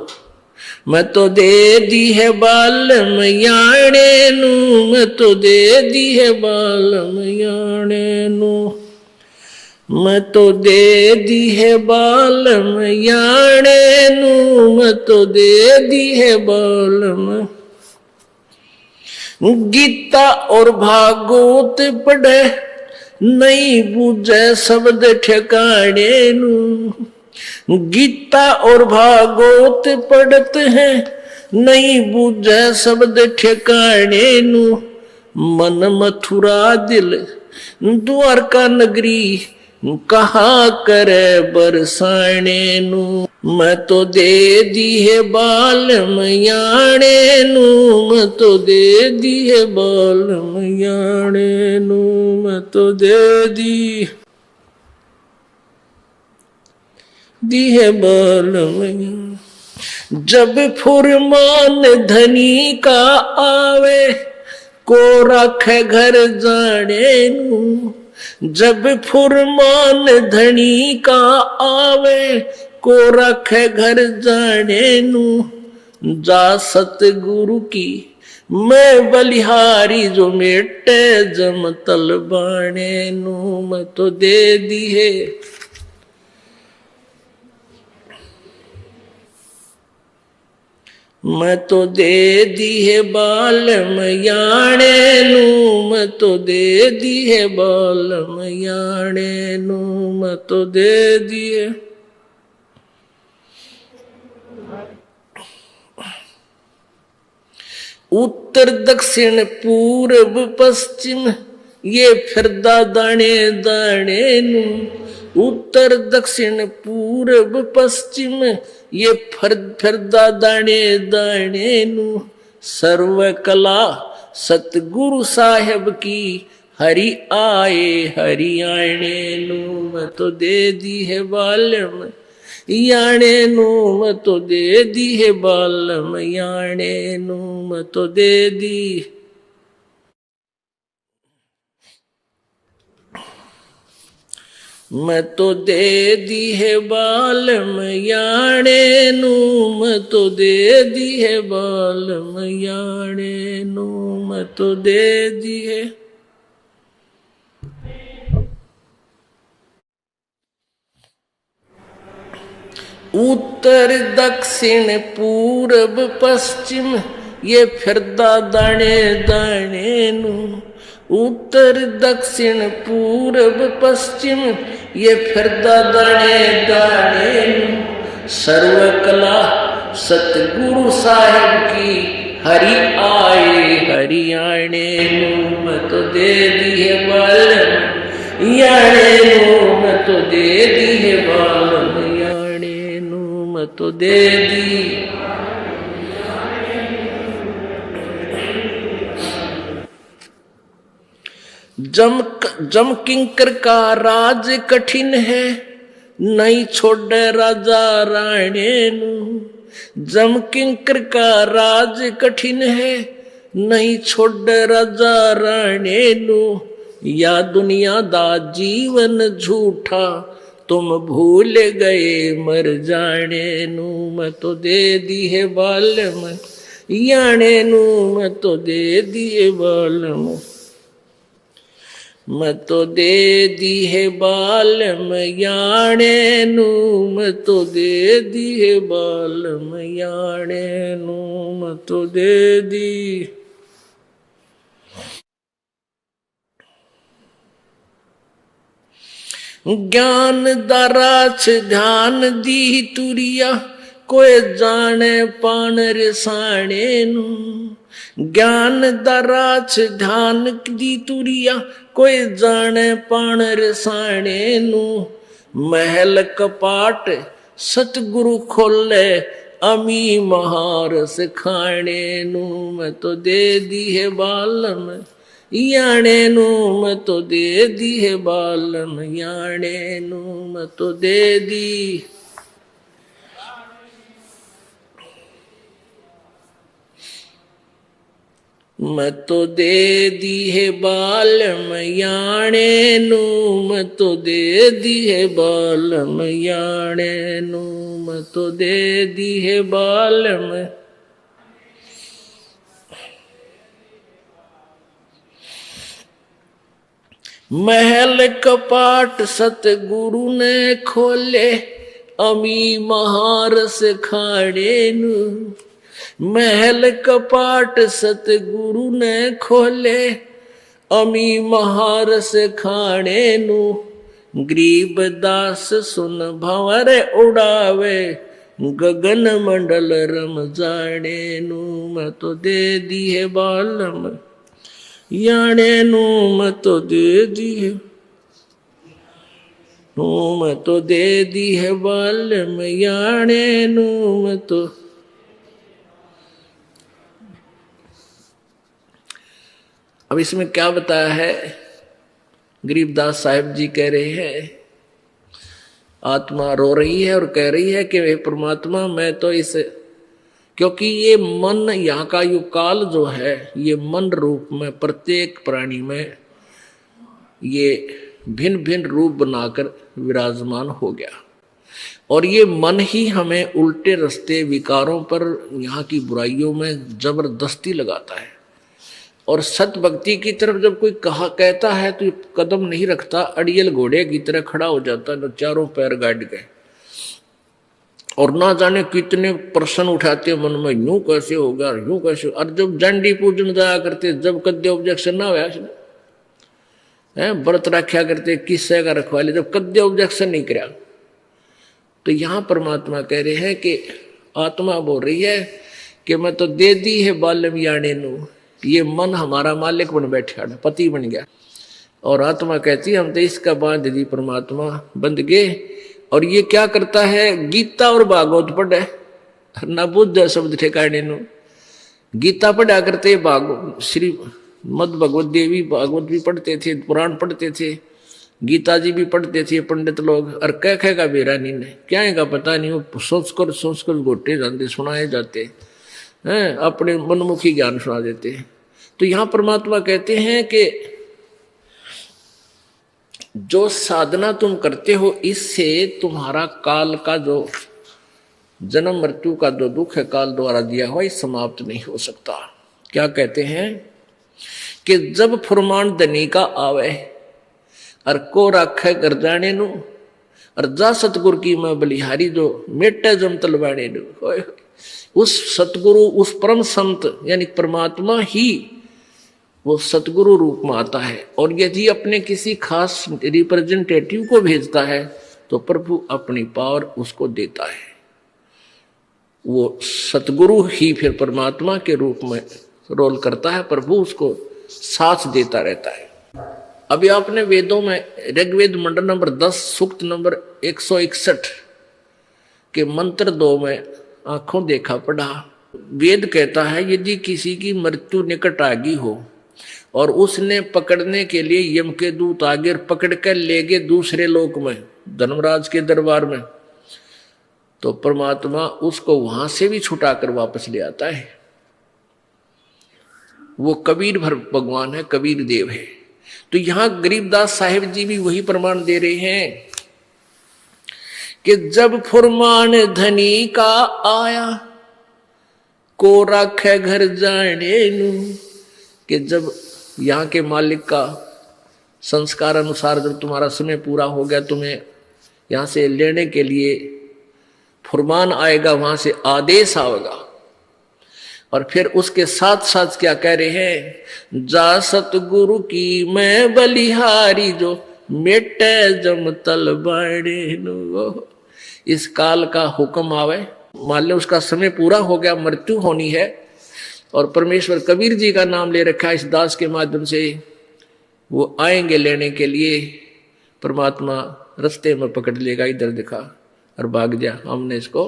Speaker 1: मैं तो दे दी है बालम याणे नू, मैं तो दे दी है बालम याणे नू, मैं तो दे दी है बालम याणे नू, मैं तो दे दी है बालम। गीता और भागवत पढ़े नहीं बूझे शब्द ठिकाने नू, गीता और भागवत पढ़ते हैं नहीं बूझे शब्द ठिकाने नू। मन मथुरा दिल द्वारका नगरी कहा करे बरसाने नू। मैं तो दे दी है बालम याणे नू, मैं तो दे दी है बालम याणे नू, मैं तो दे दी है बालम। जब फुरमान धनी का आवे को राखे घर जाने नू, जब फुरमान धनी का आवे को राखे घर जाने नू। जा सतगुरु की मैं बलिहारी जो मेटे जम तल बाणे नू। मैं तो दे दी है मैं तो दे दी है बालम याणे नू। मैं तो दे दी है बालम याणे नू। मैं तो दे दी है। उत्तर दक्षिण पूर्व पश्चिम ये फिरदा दाने दाने नू। उत्तर दक्षिण पूर्व पश्चिम ये फिरदा दाने दाने नू। सर्व कला सतगुरु साहेब की हरि आए हरि आने नू। मैं तो दे दी है बालम याणे नू। मैं तो दे दी है बालम याणे नू। मैं तो दे दी। मैं तो दे दी है बालम याणे नू। मैं तो दे दी है बालम याणे नू। मैं तो दे दी है। उत्तर दक्षिण पूर्व पश्चिम ये फिरदा दाने दाने नू। उत्तर दक्षिण पूर्व पश्चिम ये फिरदा दाने दाने नू। सर्व कला सतगुरु साहेब की हरि आए हरि आने नू। मैं तो दे दी है बालम याणे नू। मैं तो दे दी है बालम याणे नू। मैं तो दे दी। जम किंकर का राज कठिन है नहीं छोड़े राजा राणे नू। जम किंकर का राज कठिन है नहीं छोड़े राजा राणे नू। या दुनिया दा जीवन झूठा तुम भूल गए मर जाने नू। मैं तो दे दी है बालम याणे नू। मैं तो दे दी है बालम। मैं तो दे दी है बालम याणे नू। मैं तो दे दी है बालम याणे नू। मैं तो दे दी। ज्ञान दराच ध्यान दी तुरिया कोई जाने पान रिसाणे नू। ज्ञान दराच ध्यान दी तुरिया कोई जाने पान रिसाणे नू। महल कपाट सतगुरु खोले अमी महार सिखाणे नू। मैं तो दे दी है बालम याणे नू। मैं तो दे दी है बालम याणे नू। मैं तो दे दी। मैं तो दे दी है बालम याणे नू। मैं तो दे दी है बालम याणे नू। मैं तो दे दी है बालम। महल कपाट सतगुरु ने खोले अमी महार सिखाणे नू। महल कपाट सतगुरु ने खोले अमी महार सिखाणे नू। गरीब दास सुन भंवर उड़ावे गगन मंडल रम जाने नू। मैं तो दे दी है बालम याणे नू। मैं तो दे दी है नू। मैं तो दे दी है बालम याणे नू। मैं तो अब इसमें क्या बताया है? गरीबदास साहिब जी कह रहे हैं, आत्मा रो रही है और कह रही है कि हे परमात्मा, मैं तो इस क्योंकि ये मन, यहाँ का यो काल जो है, ये मन रूप में प्रत्येक प्राणी में ये भिन्न भिन्न रूप बनाकर विराजमान हो गया। और ये मन ही हमें उल्टे रास्ते, विकारों पर, यहाँ की बुराइयों में जबरदस्ती लगाता है। और सत भक्ति की तरफ जब कोई कहता है तो कदम नहीं रखता, अड़ियल घोड़े की तरह खड़ा हो जाता है, चारों पैर गाड़ के, और ना जाने कितने प्रश्न उठाते मन में, यूं कैसे होगा, यूं कैसे। और जब जंडी पूजन जाया करते, जब कद्य ऑब्जेक्शन ना हुआ है, व्रत रखा करते, किस्से का रखवा ले, जब कद्य ऑब्जेक्शन नहीं कराया, तो यहाँ परमात्मा कह रहे हैं कि आत्मा बोल रही है कि मैं तो दे दी है बाल्यम याने नू, ये मन हमारा मालिक बन बैठा, पति बन गया। और आत्मा कहती है हम तो इसका बांध दी, परमात्मा बंध गए। और ये क्या करता है, गीता और भागवत पढ़े, ना बुद्ध शब्द ठेकाने नु। गीता पढ़ा करते, श्री मद भगवत देवी भागवत भी पढ़ते थे, पुराण पढ़ते थे, गीता जी भी पढ़ते थे पंडित लोग। और कह का बेरा नहीं ने क्या है का पता नहीं, वो सोच कर गोटे जाते, सुनाए जाते हैं, अपने मनमुखी ज्ञान सुना देते हैं। तो यहाँ परमात्मा कहते हैं कि जो साधना तुम करते हो, इससे तुम्हारा काल का जो जन्म मृत्यु का जो दुख है काल द्वारा दिया हुआ, ये समाप्त नहीं हो सकता। क्या कहते हैं कि जब फुरमान धनी का आवे और को रखे कर जाने नु, और जा सतगुरु की मैं बलिहारी जो मेटे जम तलवाने नु, उस सतगुरु, उस परम संत यानी परमात्मा ही वो सतगुरु रूप में आता है। और यदि अपने किसी खास रिप्रेजेंटेटिव को भेजता है तो प्रभु अपनी पावर उसको देता है। वो सतगुरु ही फिर परमात्मा के रूप में रोल करता है, प्रभु उसको साथ देता रहता है। अभी आपने वेदों में ऋग्वेद मंडल नंबर 10 सूक्त नंबर 161 के मंत्र 2 में आंखों देखा पढ़ा। वेद कहता है यदि किसी की मृत्यु निकट आ गई हो और उसने पकड़ने के लिए यम के दूत आगे पकड़ कर ले गए दूसरे लोक में, धर्मराज के दरबार में, तो परमात्मा उसको वहां से भी छुटाकर वापस ले आता है। वो कबीर भगवान है, कबीर देव है। तो यहां गरीबदास साहिब जी भी वही प्रमाण दे रहे हैं कि जब फुरमान धनी का आया को रखे घर जाने नू, कि जब यहाँ के मालिक का संस्कार अनुसार जब तुम्हारा समय पूरा हो गया, तुम्हें यहाँ से लेने के लिए फुरमान आएगा, वहां से आदेश आएगा। और फिर उसके साथ साथ क्या कह रहे हैं, जा सतगुरु की मैं बलिहारी जो मेटे जम तल बाड़े नु। इस काल का हुक्म आवे, मान लो उसका समय पूरा हो गया, मृत्यु होनी है, और परमेश्वर कबीर जी का नाम ले रखा है इस दास के माध्यम से, वो आएंगे लेने के लिए। परमात्मा रास्ते में पकड़ लेगा, इधर दिखा और भाग जा, हमने इसको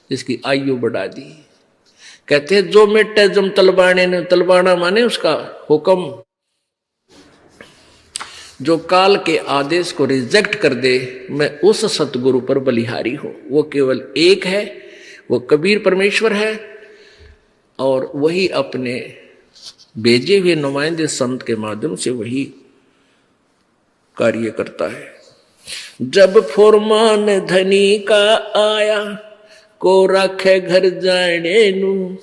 Speaker 1: इसकी आयु बढ़ा दी। कहते हैं जो मेटे जम तलबाने ने, तलबाना माने उसका हुक्म, जो काल के आदेश को रिजेक्ट कर दे, मैं उस सतगुरु पर बलिहारी हूं। वो केवल एक है, वो कबीर परमेश्वर है, और वही अपने भेजे हुए नुमाइंदे संत के माध्यम से वही कार्य करता है। जब फुरमान धनी का आया को रखे घर जाने नू,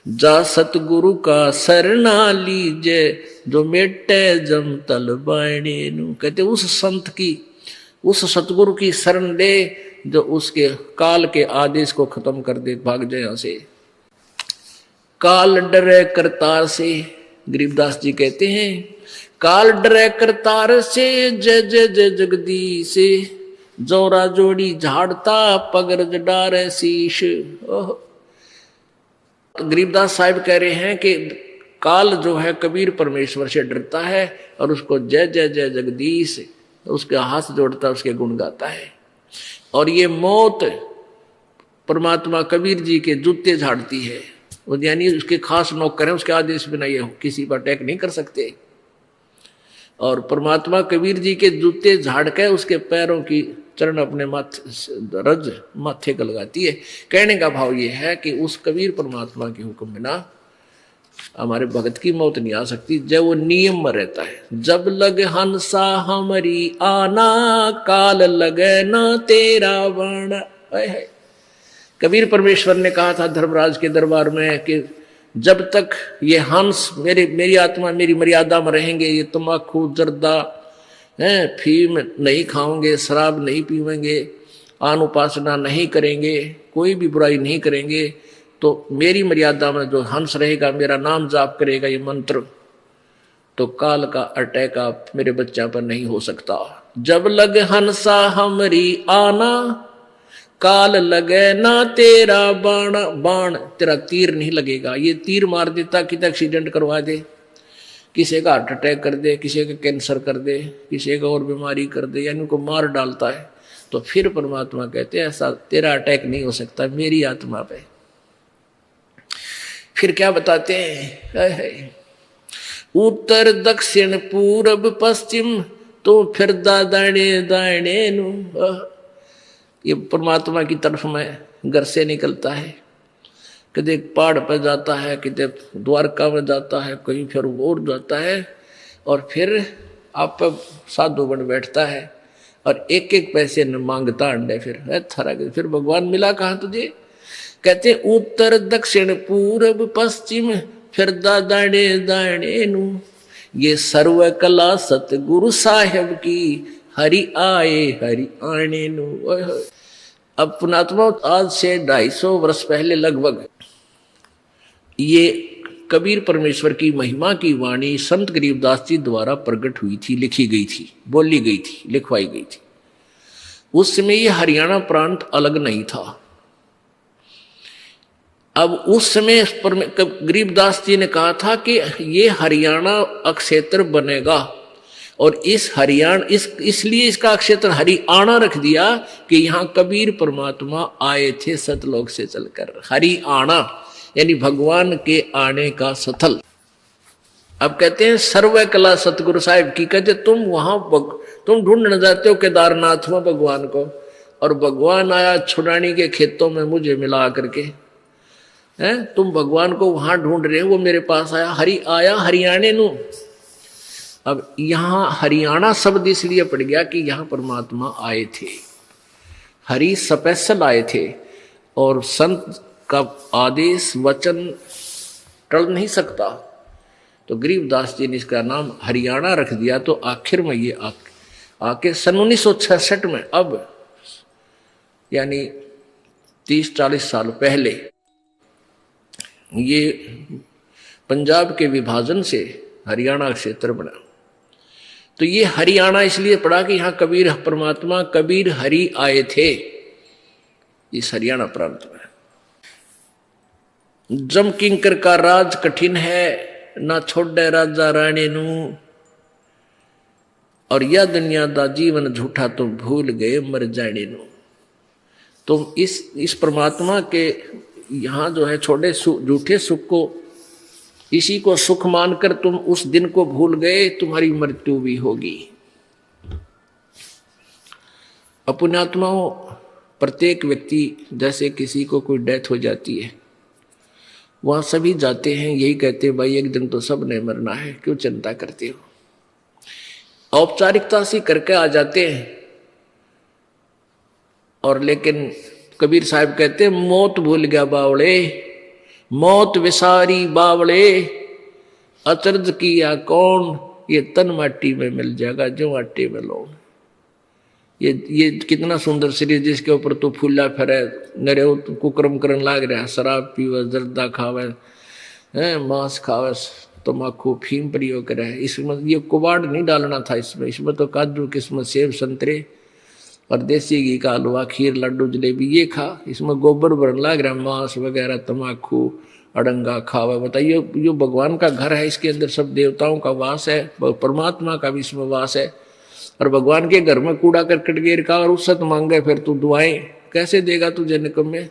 Speaker 1: जा सतगुरु का शरणा लीजे जो मेटे जम तल बाणे नू। कहते उस संत की, उस सतगुरु की शरण ले जो उसके काल के आदेश को खत्म कर दे, भाग जाए यहां से। काल डरे करतार से, गरीबदास जी कहते हैं काल डरे करतार से, जय जय जय जगदीश से, जोरा जोड़ी झाड़ता पगरज डारे शीश। गरीबदास साहिब कह रहे हैं कि काल जो है कबीर परमेश्वर से डरता है और उसको जय जय जय जगदीश, उसके हाथ जोड़ता, उसके गुण गाता है। और ये मौत परमात्मा कबीर जी के जूते झाड़ती है, यानी उसके खास नौकर हैं, उसके आदेश बिना ये किसी पर अटैक नहीं कर सकते। और परमात्मा कबीर जी के जूते झाड़ के उसके पैरों की चरण अपने माथे को लगाती है। कहने का भाव ये है कि उस कबीर परमात्मा के हुक्म बिना हमारे भगत की मौत नहीं आ सकती, जब वो नियम में रहता है। जब लग हंसा हमारी आना, काल लगे ना तेरा बाण। कबीर परमेश्वर ने कहा था धर्मराज के दरबार में कि जब तक ये हंस मेरी आत्मा मेरी मर्यादा में रहेंगे, ये तम्बाकू जर्दा फीम नहीं खाओगे, शराब नहीं पीवेंगे, आन उपासना नहीं करेंगे, कोई भी बुराई नहीं करेंगे, तो मेरी मर्यादा में जो हंस रहेगा, मेरा नाम जाप करेगा ये मंत्र, तो काल का अटैक आप मेरे बच्चा पर नहीं हो सकता। जब लग हंसा हमरी आना, काल लगे ना तेरा बाण। बाण तेरा तीर नहीं लगेगा। ये तीर मार देता, कितना एक्सीडेंट करवा दे, किसी का हार्ट अटैक कर दे, किसी का कैंसर कर दे, किसी का और बीमारी कर दे, यानी उनको मार डालता है। तो फिर परमात्मा कहते हैं ऐसा तेरा अटैक नहीं हो सकता मेरी आत्मा पे। फिर क्या बताते हैं, उत्तर दक्षिण पूरब पश्चिम तो फिर दाने दाने नु। ये परमात्मा की तरफ में घर से निकलता है, कदे पहाड़ पर जाता है, कदे द्वारका में जाता है, कहीं फिर और जाता है, और फिर आप साधु बन बैठता है और एक एक पैसे न मांगता अंडे। फिर भगवान मिला कहाँ तुझे? कहते उत्तर दक्षिण पूरब पश्चिम फिर दाने दाने नु। ये सर्व कला सतगुरु साहेब की, हरि आए हरि आने नु। अब पुणात्मा आज से 250 वर्ष पहले लगभग ये कबीर परमेश्वर की महिमा की वाणी संत गरीबदास जी द्वारा प्रकट हुई थी, लिखी गई थी, बोली गई थी, लिखवाई गई थी। उस समय ये हरियाणा प्रांत अलग नहीं था। अब उस समय गरीबदास जी ने कहा था कि ये हरियाणा अक्षेत्र बनेगा, और इस हरियाणा इसलिए इसका क्षेत्र हरियाणा रख दिया कि यहाँ कबीर परमात्मा आए थे सतलोक से चलकर। हरियाणा यानी भगवान के आने का स्थल। अब कहते हैं सर्व कला सतगुरु साहिब की। कहते तुम वहां तुम ढूंढने जाते हो केदारनाथ में भगवान को, और भगवान आया छुड़ानी के खेतों में मुझे मिला करके, हैं? तुम भगवान को वहां ढूंढ रहे हो, वो मेरे पास आया। आया हरियाणे नु। अब यहाँ हरियाणा शब्द इसलिए पड़ गया कि यहाँ परमात्मा आए थे, हरि स्पेशल आए थे, और संत का आदेश वचन टल नहीं सकता। तो गरीबदास जी ने इसका नाम हरियाणा रख दिया। तो आखिर में ये आके सन 1966 में, अब यानी 30-40 साल पहले, ये पंजाब के विभाजन से हरियाणा क्षेत्र बना। तो ये हरियाणा इसलिए पड़ा कि यहाँ कबीर परमात्मा कबीर हरि आए थे, इस हरियाणा प्रांत में। जम किंकर का राज कठिन है, ना छोड़े राजा रानी नू, और यह दुनिया दा जीवन झूठा तो भूल गए मर जाने नू। तुम इस परमात्मा के यहाँ जो है छोटे झूठे सुख को, इसी को सुख मानकर तुम उस दिन को भूल गए, तुम्हारी मृत्यु भी होगी। अपनात्माओं, प्रत्येक व्यक्ति, जैसे किसी को कोई डेथ हो जाती है, वहां सभी जाते हैं, यही कहते हैं भाई एक दिन तो सब ने मरना है, क्यों चिंता करते हो। औपचारिकता सी करके आ जाते हैं, और लेकिन कबीर साहब कहते हैं मौत भूल गया बावड़े, मौत विसारी बावड़े, अचरज किया कौन, ये तन माटी में मिल जाएगा जो आटे में लो। ये कितना सुंदर शरीर जिसके ऊपर तो फूला फिरे, नरे कुकर्म करन लाग रहा, शराब पीवे, जर्दा खावे, मांस खावे, तम्बाकू फीम प्रयोग करे। इसमें ये कुबाड़ नहीं डालना था, इसमें तो काजू किस्मत सेब संतरे और देसी घी का हलवा, खीर, लड्डू, जलेबी ये खा। इसमें गोबर भरन लाग रहा, मांस वगैरह, तम्बाकू, अड़ंगा खावा। बताइए, यो भगवान का घर है, इसके अंदर सब देवताओं का वास है, परमात्मा का भी इसमें वास है। और भगवान के घर में कूड़ा करकट गिर का और उसत मांगे, फिर तू दुआएं कैसे देगा तुझे निकम्मे।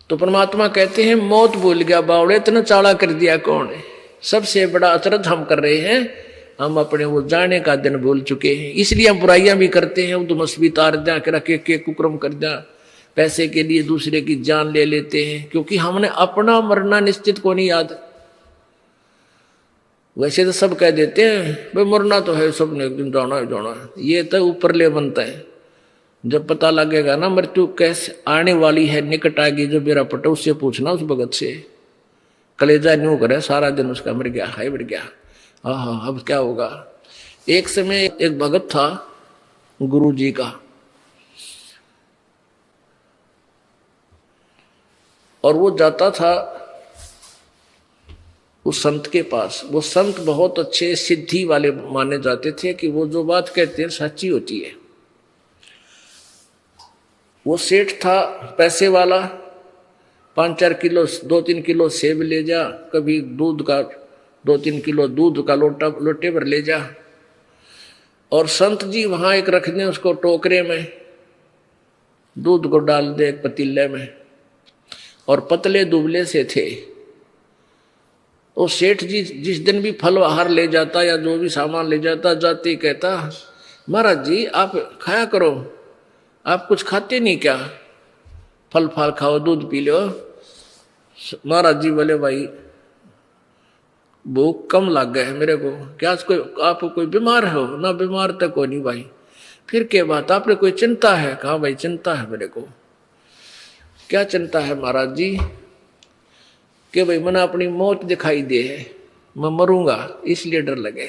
Speaker 1: तो परमात्मा कहते हैं मौत भूल गया बावड़े, इतना चाला कर दिया कौन है। सबसे बड़ा अचरज हम कर रहे हैं, हम अपने वो जाने का दिन भूल चुके हैं। इसलिए हम बुराइयां भी करते हैं, तो मस्बी तार दिया कर के कुकरम कर दिया, पैसे के लिए दूसरे की जान ले लेते हैं, क्योंकि हमने अपना मरना निश्चित को नहीं याद। वैसे तो सब कह देते हैं भाई मरना तो है, सबने एक दिन जाना है जाना है, ये तो ऊपर ले बनता है। जब पता लगेगा ना मृत्यु कैसे आने वाली है, निकट आएगी, जो मेरा पटा उससे पूछना, उस भगत से। कलेजा न्यू करे सारा दिन उसका, मर गया है मर गया, हाँ अब क्या होगा। एक समय एक भगत था गुरु जी का, और वो जाता था उस संत के पास। वो संत बहुत अच्छे सिद्धि वाले माने जाते थे कि वो जो बात कहते हैं सच्ची होती है। वो सेठ था पैसे वाला, 5-4 किलो 2-3 किलो सेब ले जा, कभी दूध का 2-3 किलो दूध का लोटे पर ले जा। और संत जी वहां एक रख दें उसको टोकरे में, दूध को डाल दे एक पतीले में, और पतले दुबले से थे। तो सेठ जी जिस दिन भी फल आहार ले जाता या जो भी सामान ले जाता, जाते ही कहता महाराज जी आप खाया करो, आप कुछ खाते नहीं क्या, फल फल खाओ दूध पी लो। महाराज जी बोले भाई भूख कम लग गए है मेरे को, क्या आप कोई बीमार हो? ना बीमार तक को नहीं भाई। फिर क्या बात, आपने कोई चिंता है? कहा भाई चिंता है मेरे को। क्या चिंता है महाराज जी? कि भाई मैंने अपनी मौत दिखाई दे है, मैं मरूंगा इसलिए डर लगे।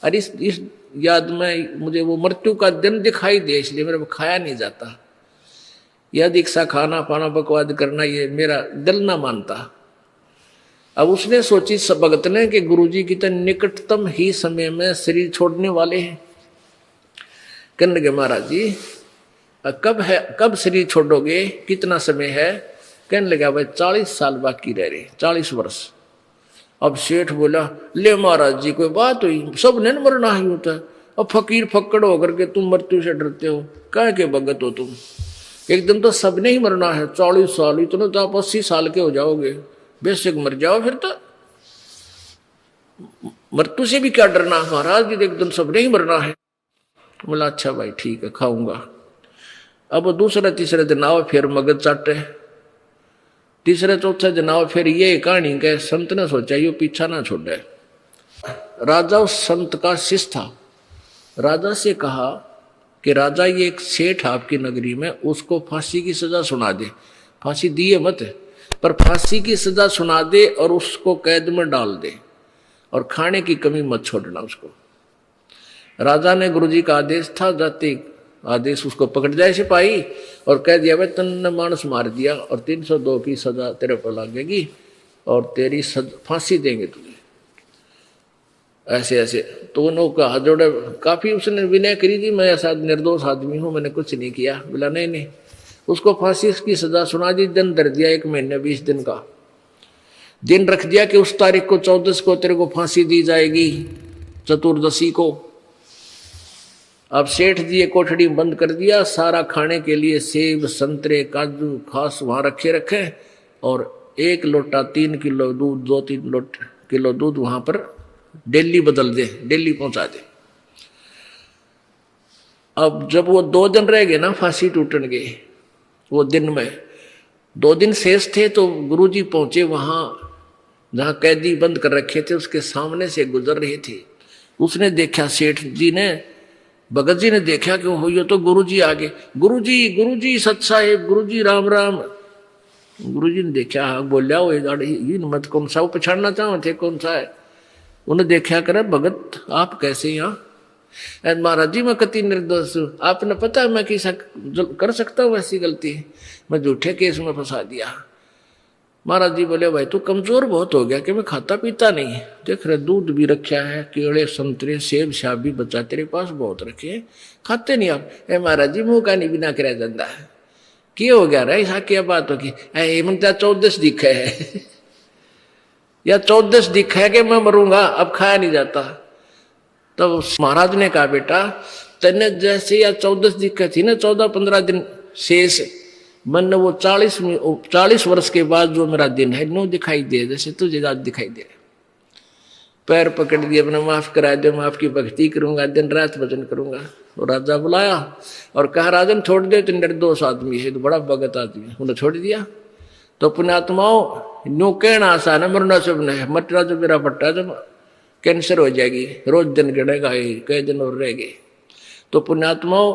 Speaker 1: और इस याद में मुझे वो मृत्यु का दिन दिखाई दे, इसलिए मेरे को खाया नहीं जाता। यह दीक्षा खाना पाना बकवाद करना ये मेरा दिल ना मानता। अब उसने सोची सब भगत ने कि गुरुजी की तो निकटतम ही समय में शरीर छोड़ने वाले हैं। कहने लगे महाराज जी कब है, कब शरीर छोड़ोगे, कितना समय है? कहने लगा भाई 40 साल बाकी रह रहे, 40 वर्ष। अब सेठ बोला ले महाराज जी कोई बात हुई, सब ने मरना ही होता है। अब फकीर फक्कड़ होकर के तुम मृत्यु से डरते हो, कह के भगत हो तुम? एक दिन तो सबने ही मरना है, 40 साल, इतने तो आप 80 साल के हो जाओगे, बेशक मर जाओ। फिर तो मृत्यु से भी क्या डरना महाराज जी, एक दिन सबने ही मरना है। बोला अच्छा भाई ठीक है खाऊंगा। अब दूसरा तीसरा दिन आओ फिर मगज चाटे, तीसरे चौथे दिन आओ फिर ये कहानी के संत ने सोचा ये पीछा ना छोड़े। राजा उस संत का शिष्य था, राजा से कहा कि राजा ये एक सेठ आपकी नगरी में, उसको फांसी की सजा सुना दे, फांसी दिए मत पर फांसी की सजा सुना दे और उसको कैद में डाल दे, और खाने की कमी मत छोड़ना उसको। राजा ने गुरुजी का आदेश था, जाते आदेश उसको पकड़ जाए सिपाही और कह दिया भाई तुमने मानस मार दिया और 302 की सजा तेरे पर लगेगी और तेरी फांसी देंगे तुझे। ऐसे ऐसे तो उन्होंने का हाथ जोड़े, काफी उसने विनय करी थी, मैं ऐसा निर्दोष आदमी हूं, मैंने कुछ नहीं किया। बोला नहीं नहीं, उसको फांसी की सजा सुना दी। दिन धर दिया 1 महीने 20 दिन का दिन रख दिया कि उस तारीख को 14 को तेरे को फांसी दी जाएगी, चतुर्दशी को। अब सेठ जी ये कोठड़ी बंद कर दिया, सारा खाने के लिए सेब संतरे काजू खास वहां रखे, और 1 लोटा 3 किलो दूध, 2-3 किलो दूध वहां पर डेली बदल दे, डेली पहुंचा दे। अब जब वो 2 दिन रह गए ना फांसी टूटन गए, वो दिन में 2 दिन शेष थे, तो गुरुजी पहुंचे वहां जहां कैदी बंद कर रखे थे, उसके सामने से गुजर रहे थे। उसने देखा, सेठ जी ने, भगत जी ने देखा कि हो तो गुरुजी आ गए। गुरुजी सत साहेब, गुरुजी राम राम। गुरुजी ने देखा, बोलिया वो मत कौन सा, वो पछाड़ना चाहो थे कौन सा है। उन्हें देखा करे भगत आप कैसे यहाँ? महाराज जी मैं कति निर्दोष हूँ, आपने पता है मैं किसा कर सकता हूँ ऐसी गलती, मैं झूठे केस में फंसा दिया। महाराज जी बोले भाई तू कमजोर बहुत हो गया कि मैं खाता पीता नहीं, देख रहे दूध भी रखा है, केले संतरे सेब शाब भी बचा तेरे पास बहुत रखे हैं, खाते नहीं आप। महाराज जी मुँह का नहीं बिना कर जाता है, क्या हो गया रे, ऐसा क्या बात होगी? मनता 14 दिखे है या 14 दिखा है कि मैं मरूंगा, अब खाया नहीं जाता। तब महाराज ने कहा बेटा तेने जैसे या 14 दिक्कत थी ना, 14-15 दिन शेष, मन वो 40 वर्ष के बाद जो मेरा दिन है नो दिखाई दे, जैसे तुझे आज दिखाई दे। पैर पकड़ दिए, अपने माफ करा दो, मैं आपकी भक्ति करूंगा, दिन रात भजन करूंगा। तो राजा बुलाया और कहा राजन छोड़ दे, तो निर्दोष आदमी है, तो बड़ा भगत आदमी है, उन्हें छोड़ दिया। तो पुण्यात्माओं न्यू कहना आसान है, मरना सब है, मटरा जो मेरा पट्टा जब कैंसर हो जाएगी, रोज दिन गिनेगा, कई दिन और रहेगी। तो पुण्यात्माओं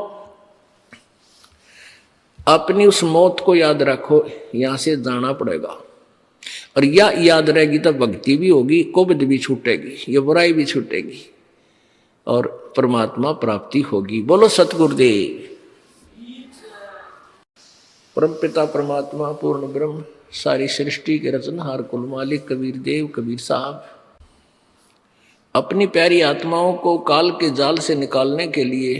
Speaker 1: अपनी उस मौत को याद रखो, यहां से जाना पड़ेगा, और यह याद रहेगी तो भक्ति भी होगी, कुबद भी छूटेगी, ये बुराई भी छूटेगी और परमात्मा प्राप्ति होगी। बोलो सतगुरुदेव। परम पिता परमात्मा पूर्ण ब्रह्म सारी सृष्टि के रचनहार कुल मालिक कबीर देव कबीर साहब अपनी प्यारी आत्माओं को काल के जाल से निकालने के लिए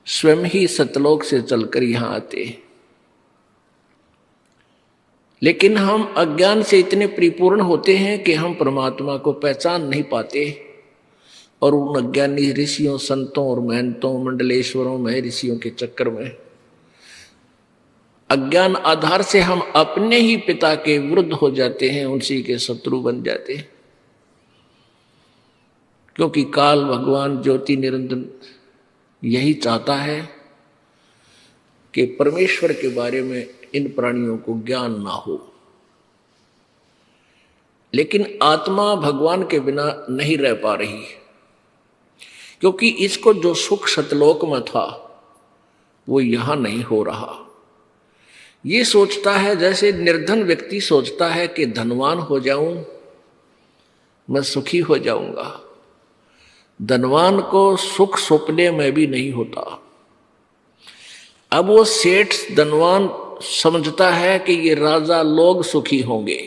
Speaker 1: स्वयं ही सतलोक से चलकर यहां आते। लेकिन हम अज्ञान से इतने परिपूर्ण होते हैं कि हम परमात्मा को पहचान नहीं पाते, और उन अज्ञानी ऋषियों संतों और महंतों मंडलेश्वरों में ऋषियों के चक्कर में अज्ञान आधार से हम अपने ही पिता के विरुद्ध हो जाते हैं, उनसी के शत्रु बन जाते हैं। क्योंकि काल भगवान ज्योति निरंजन यही चाहता है कि परमेश्वर के बारे में इन प्राणियों को ज्ञान ना हो। लेकिन आत्मा भगवान के बिना नहीं रह पा रही, क्योंकि इसको जो सुख सतलोक में था वो यहां नहीं हो रहा। ये सोचता है, जैसे निर्धन व्यक्ति सोचता है कि धनवान हो जाऊं मैं सुखी हो जाऊंगा। धनवान को सुख सपने में भी नहीं होता। अब वो सेठ धनवान समझता है कि ये राजा लोग सुखी होंगे,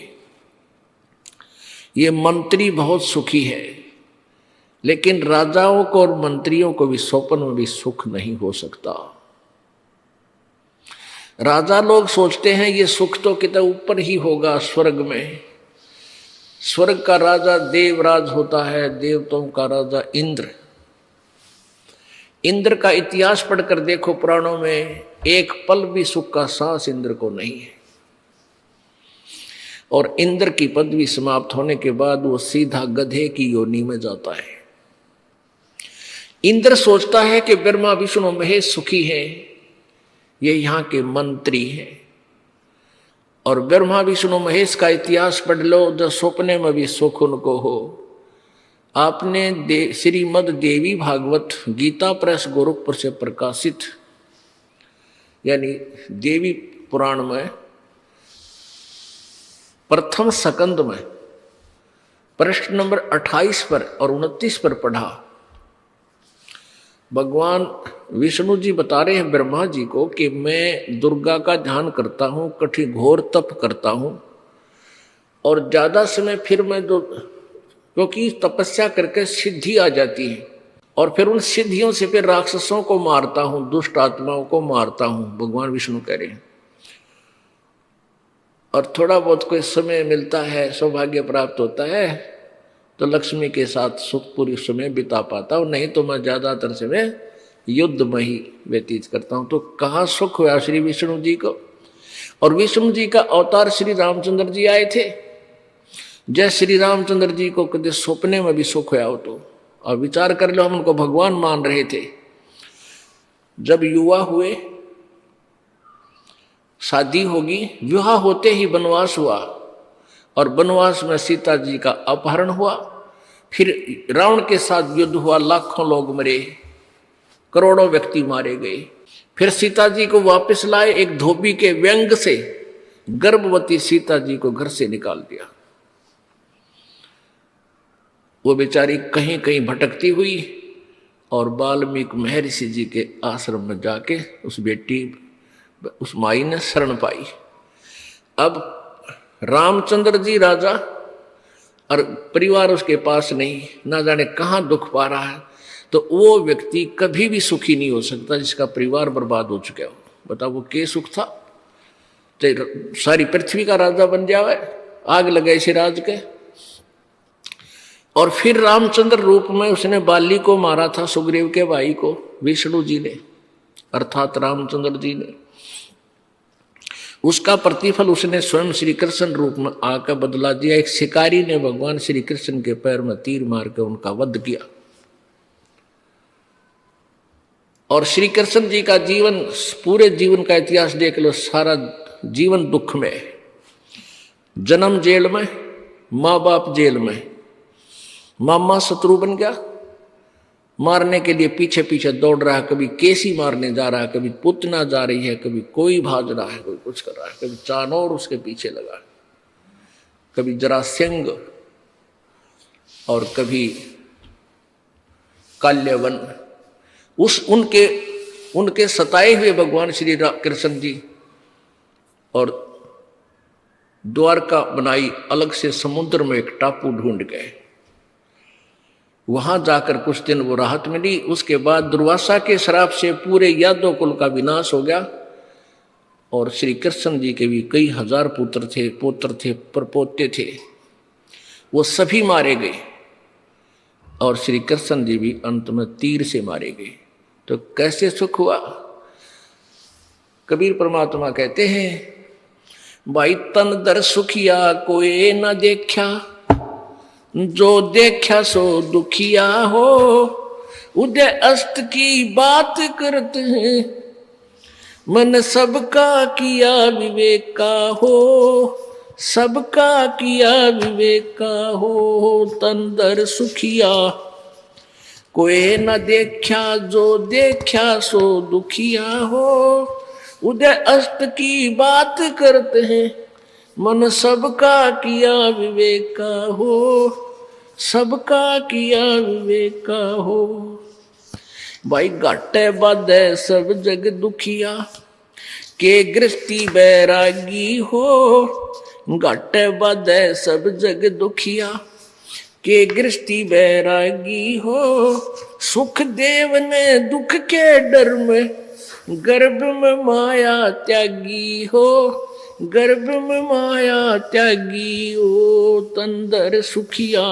Speaker 1: ये मंत्री बहुत सुखी है, लेकिन राजाओं को और मंत्रियों को भी स्वप्न में भी सुख नहीं हो सकता। राजा लोग सोचते हैं ये सुख तो कितना ऊपर ही होगा, स्वर्ग में। स्वर्ग का राजा देवराज होता है, देवताओं का राजा इंद्र। इंद्र का इतिहास पढ़कर देखो पुराणों में, एक पल भी सुख का सांस इंद्र को नहीं है। और इंद्र की पदवी समाप्त होने के बाद वो सीधा गधे की योनि में जाता है। इंद्र सोचता है कि ब्रह्मा विष्णु महेश सुखी है, ये यहाँ के मंत्री हैं। और ब्रह्मा विष्णु महेश का इतिहास पढ़ लो, जो सपने में भी सुख उनको हो। आपने श्रीमद देवी भागवत गीता प्रेस गोरखपुर से प्रकाशित यानी देवी पुराण में प्रथम स्कंद में प्रश्न नंबर 28 पर और 29 पर पढ़ा। भगवान विष्णु जी बता रहे हैं ब्रह्मा जी को कि मैं दुर्गा का ध्यान करता हूँ, कठिन घोर तप करता हूँ, और ज्यादा समय फिर मैं क्योंकि तपस्या करके सिद्धि आ जाती है, और फिर उन सिद्धियों से फिर राक्षसों को मारता हूँ, दुष्ट आत्माओं को मारता हूँ, भगवान विष्णु कह रहे हैं। और थोड़ा बहुत कोई समय मिलता है, सौभाग्य प्राप्त होता है, तो लक्ष्मी के साथ सुखपूरी समय बिता पाता हूँ, नहीं तो मैं ज्यादातर समय युद्ध में ही व्यतीत करता हूँ। तो कहाँ सुख हुआ श्री विष्णु जी को। और विष्णु जी का अवतार श्री रामचंद्र जी आए थे। जय श्री रामचंद्र जी को कभी सपने में भी सुख हुआ हो तो, और विचार कर लो, हम उनको भगवान मान रहे थे। जब युवा हुए, शादी होगी, विवाह होते ही वनवास हुआ, और वनवास में सीता जी का अपहरण हुआ। फिर रावण के साथ युद्ध हुआ, लाखों लोग मरे, करोड़ों व्यक्ति मारे गए। फिर सीता जी को वापस लाए, एक धोबी के व्यंग से गर्भवती सीता जी को घर से निकाल दिया। वो बेचारी कहीं कहीं भटकती हुई और वाल्मीकि महर्षि जी के आश्रम में जाके उस बेटी, उस माई ने शरण पाई। अब रामचंद्र जी राजा और परिवार उसके पास नहीं, ना जाने कहाँ दुख पा रहा है, तो वो व्यक्ति कभी भी सुखी नहीं हो सकता जिसका परिवार बर्बाद हो चुका हो। बताओ वो क्या सुख था। तो सारी पृथ्वी का राजा बन जावे, आग लगे इसे राज के। और फिर रामचंद्र रूप में उसने बाली को मारा था, सुग्रीव के भाई को, विष्णु जी ने अर्थात रामचंद्र जी ने। उसका प्रतिफल उसने स्वयं श्री कृष्ण रूप में आकर बदला दिया। एक शिकारी ने भगवान श्री कृष्ण के पैर में तीर मार कर उनका वध किया। और श्री कृष्ण जी का जीवन, पूरे जीवन का इतिहास देख लो, सारा जीवन दुख में है। जन्म जेल में, माँ बाप जेल में, मामा शत्रु बन गया, मारने के लिए पीछे पीछे दौड़ रहा है, कभी केसी मारने जा रहा है, कभी पुतना जा रही है, कभी कोई भाग रहा है, कोई कुछ कर रहा है, कभी चाणोर उसके पीछे लगा है, कभी जरासंध और कभी काल्यवन। उनके सताए हुए भगवान श्री कृष्ण जी और द्वारका बनाई अलग से समुद्र में एक टापू ढूंढ गए। वहां जाकर कुछ दिन वो राहत मिली। उसके बाद दुर्वासा के श्राप से पूरे यादव कुल का विनाश हो गया। और श्री कृष्ण जी के भी कई हजार पुत्र थे, परपोते थे, वो सभी मारे गए। और श्री कृष्ण जी भी अंत में तीर से मारे गए। तो कैसे सुख हुआ? कबीर परमात्मा कहते हैं, भाई तन दर सुखिया कोई न देखा, जो देखा सो दुखिया हो। उदय अस्त की बात करते हैं, मन सबका किया विवेक का हो, सबका किया विवेक का हो। तन दर सुखिया कोई न देखा, जो देखा सो दुखिया हो। उदय अस्त की बात करते हैं, मन सबका किया विवेक का हो, सबका किया विवेक का हो। भाई घाटे बाधे सब जग दुखिया, के गृहस्थी बैरागी हो। घाटे बाधे सब जग दुखिया, के गृहस्थी बैरागी हो। सुख देव ने दुख के डर में, गर्भ में माया त्यागी हो। गर्भ में माया त्यागी हो। तंदर सुखिया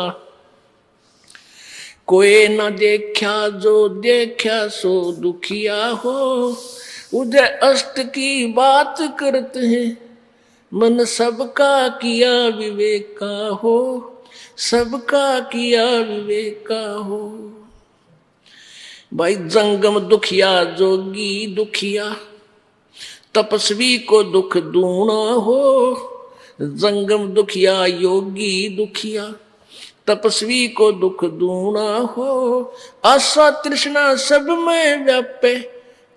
Speaker 1: कोई न देखा, जो देखा सो दुखिया हो। उदय अस्त की बात करते हैं, मन सबका किया विवेक का हो, सबका किया विवेक का हो। भाई जंगम दुखिया जोगी दुखिया, तपस्वी को दुख दूना हो। जंगम दुखिया योगी दुखिया, तपस्वी को दुख दूना हो। आशा तृष्णा सब में व्यापे,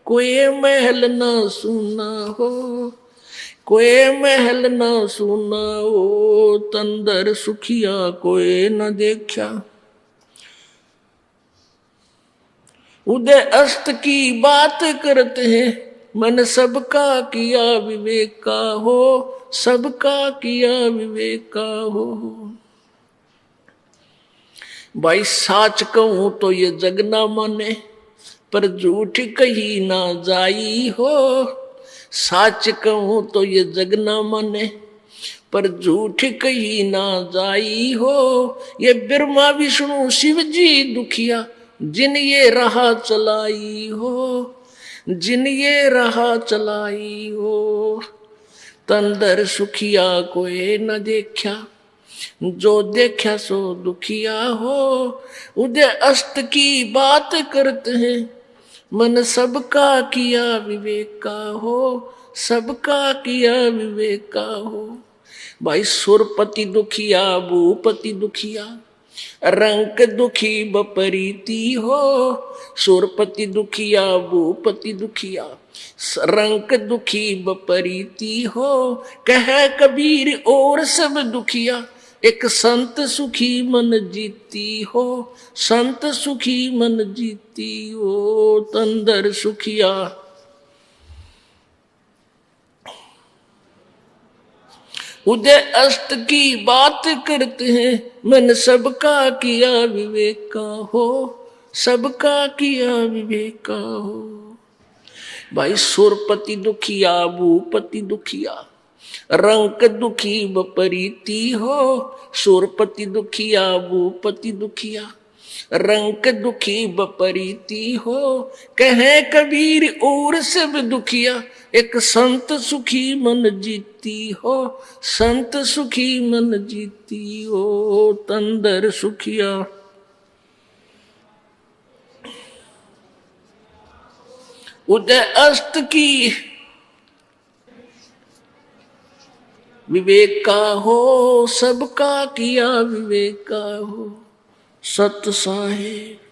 Speaker 1: कोई महल न सुना हो, कोई महल न सुना हो। तंदर सुखिया कोई न देखा, उदय अस्त की बात करते हैं, मन सबका किया विवेक का हो, सबका किया विवेक का हो। भाई साच कहूं तो ये जग ना माने, पर झूठ कही ना जाई हो। साच कहूं तो ये जग ना माने, पर झूठ कही ना जाई हो। ये ब्रह्मा विष्णु शिव जी दुखिया, जिन ये राह चलाई हो, जिन ये राह चलाई हो। तंदर सुखिया कोई न देखा, जो देखा सो दुखिया हो। उदय अस्त की बात करते हैं, मन सबका किया विवेक का हो, सबका किया विवेक का हो। भाई सुरपति दुखिया भूपति दुखिया, रंक दुखी बपरीति हो। सुरपति दुखिया भूपति दुखिया, रंक दुखी बपरीति हो। कह कबीर और सब दुखिया, एक संत सुखी मन जीती हो, संत सुखी मन जीती हो। तंदर सुखिया उदय अस्त की बात करते हैं, मन सबका किया विवेक का हो, सबका किया विवेक का हो। भाई सुरपति दुखिया भूपति दुखिया, रंक दुखी बपरीति हो। सुरपति दुखिया भूपति दुखिया, रंक दुखी बपरीति हो। कहे कबीर और सब दुखिया, एक संत सुखी मन जीती हो, संत सुखी मन जीती हो, तंदर सुखिया। उदय अस्त की विवेक का हो, सबका किया विवेक का हो, सत साहेब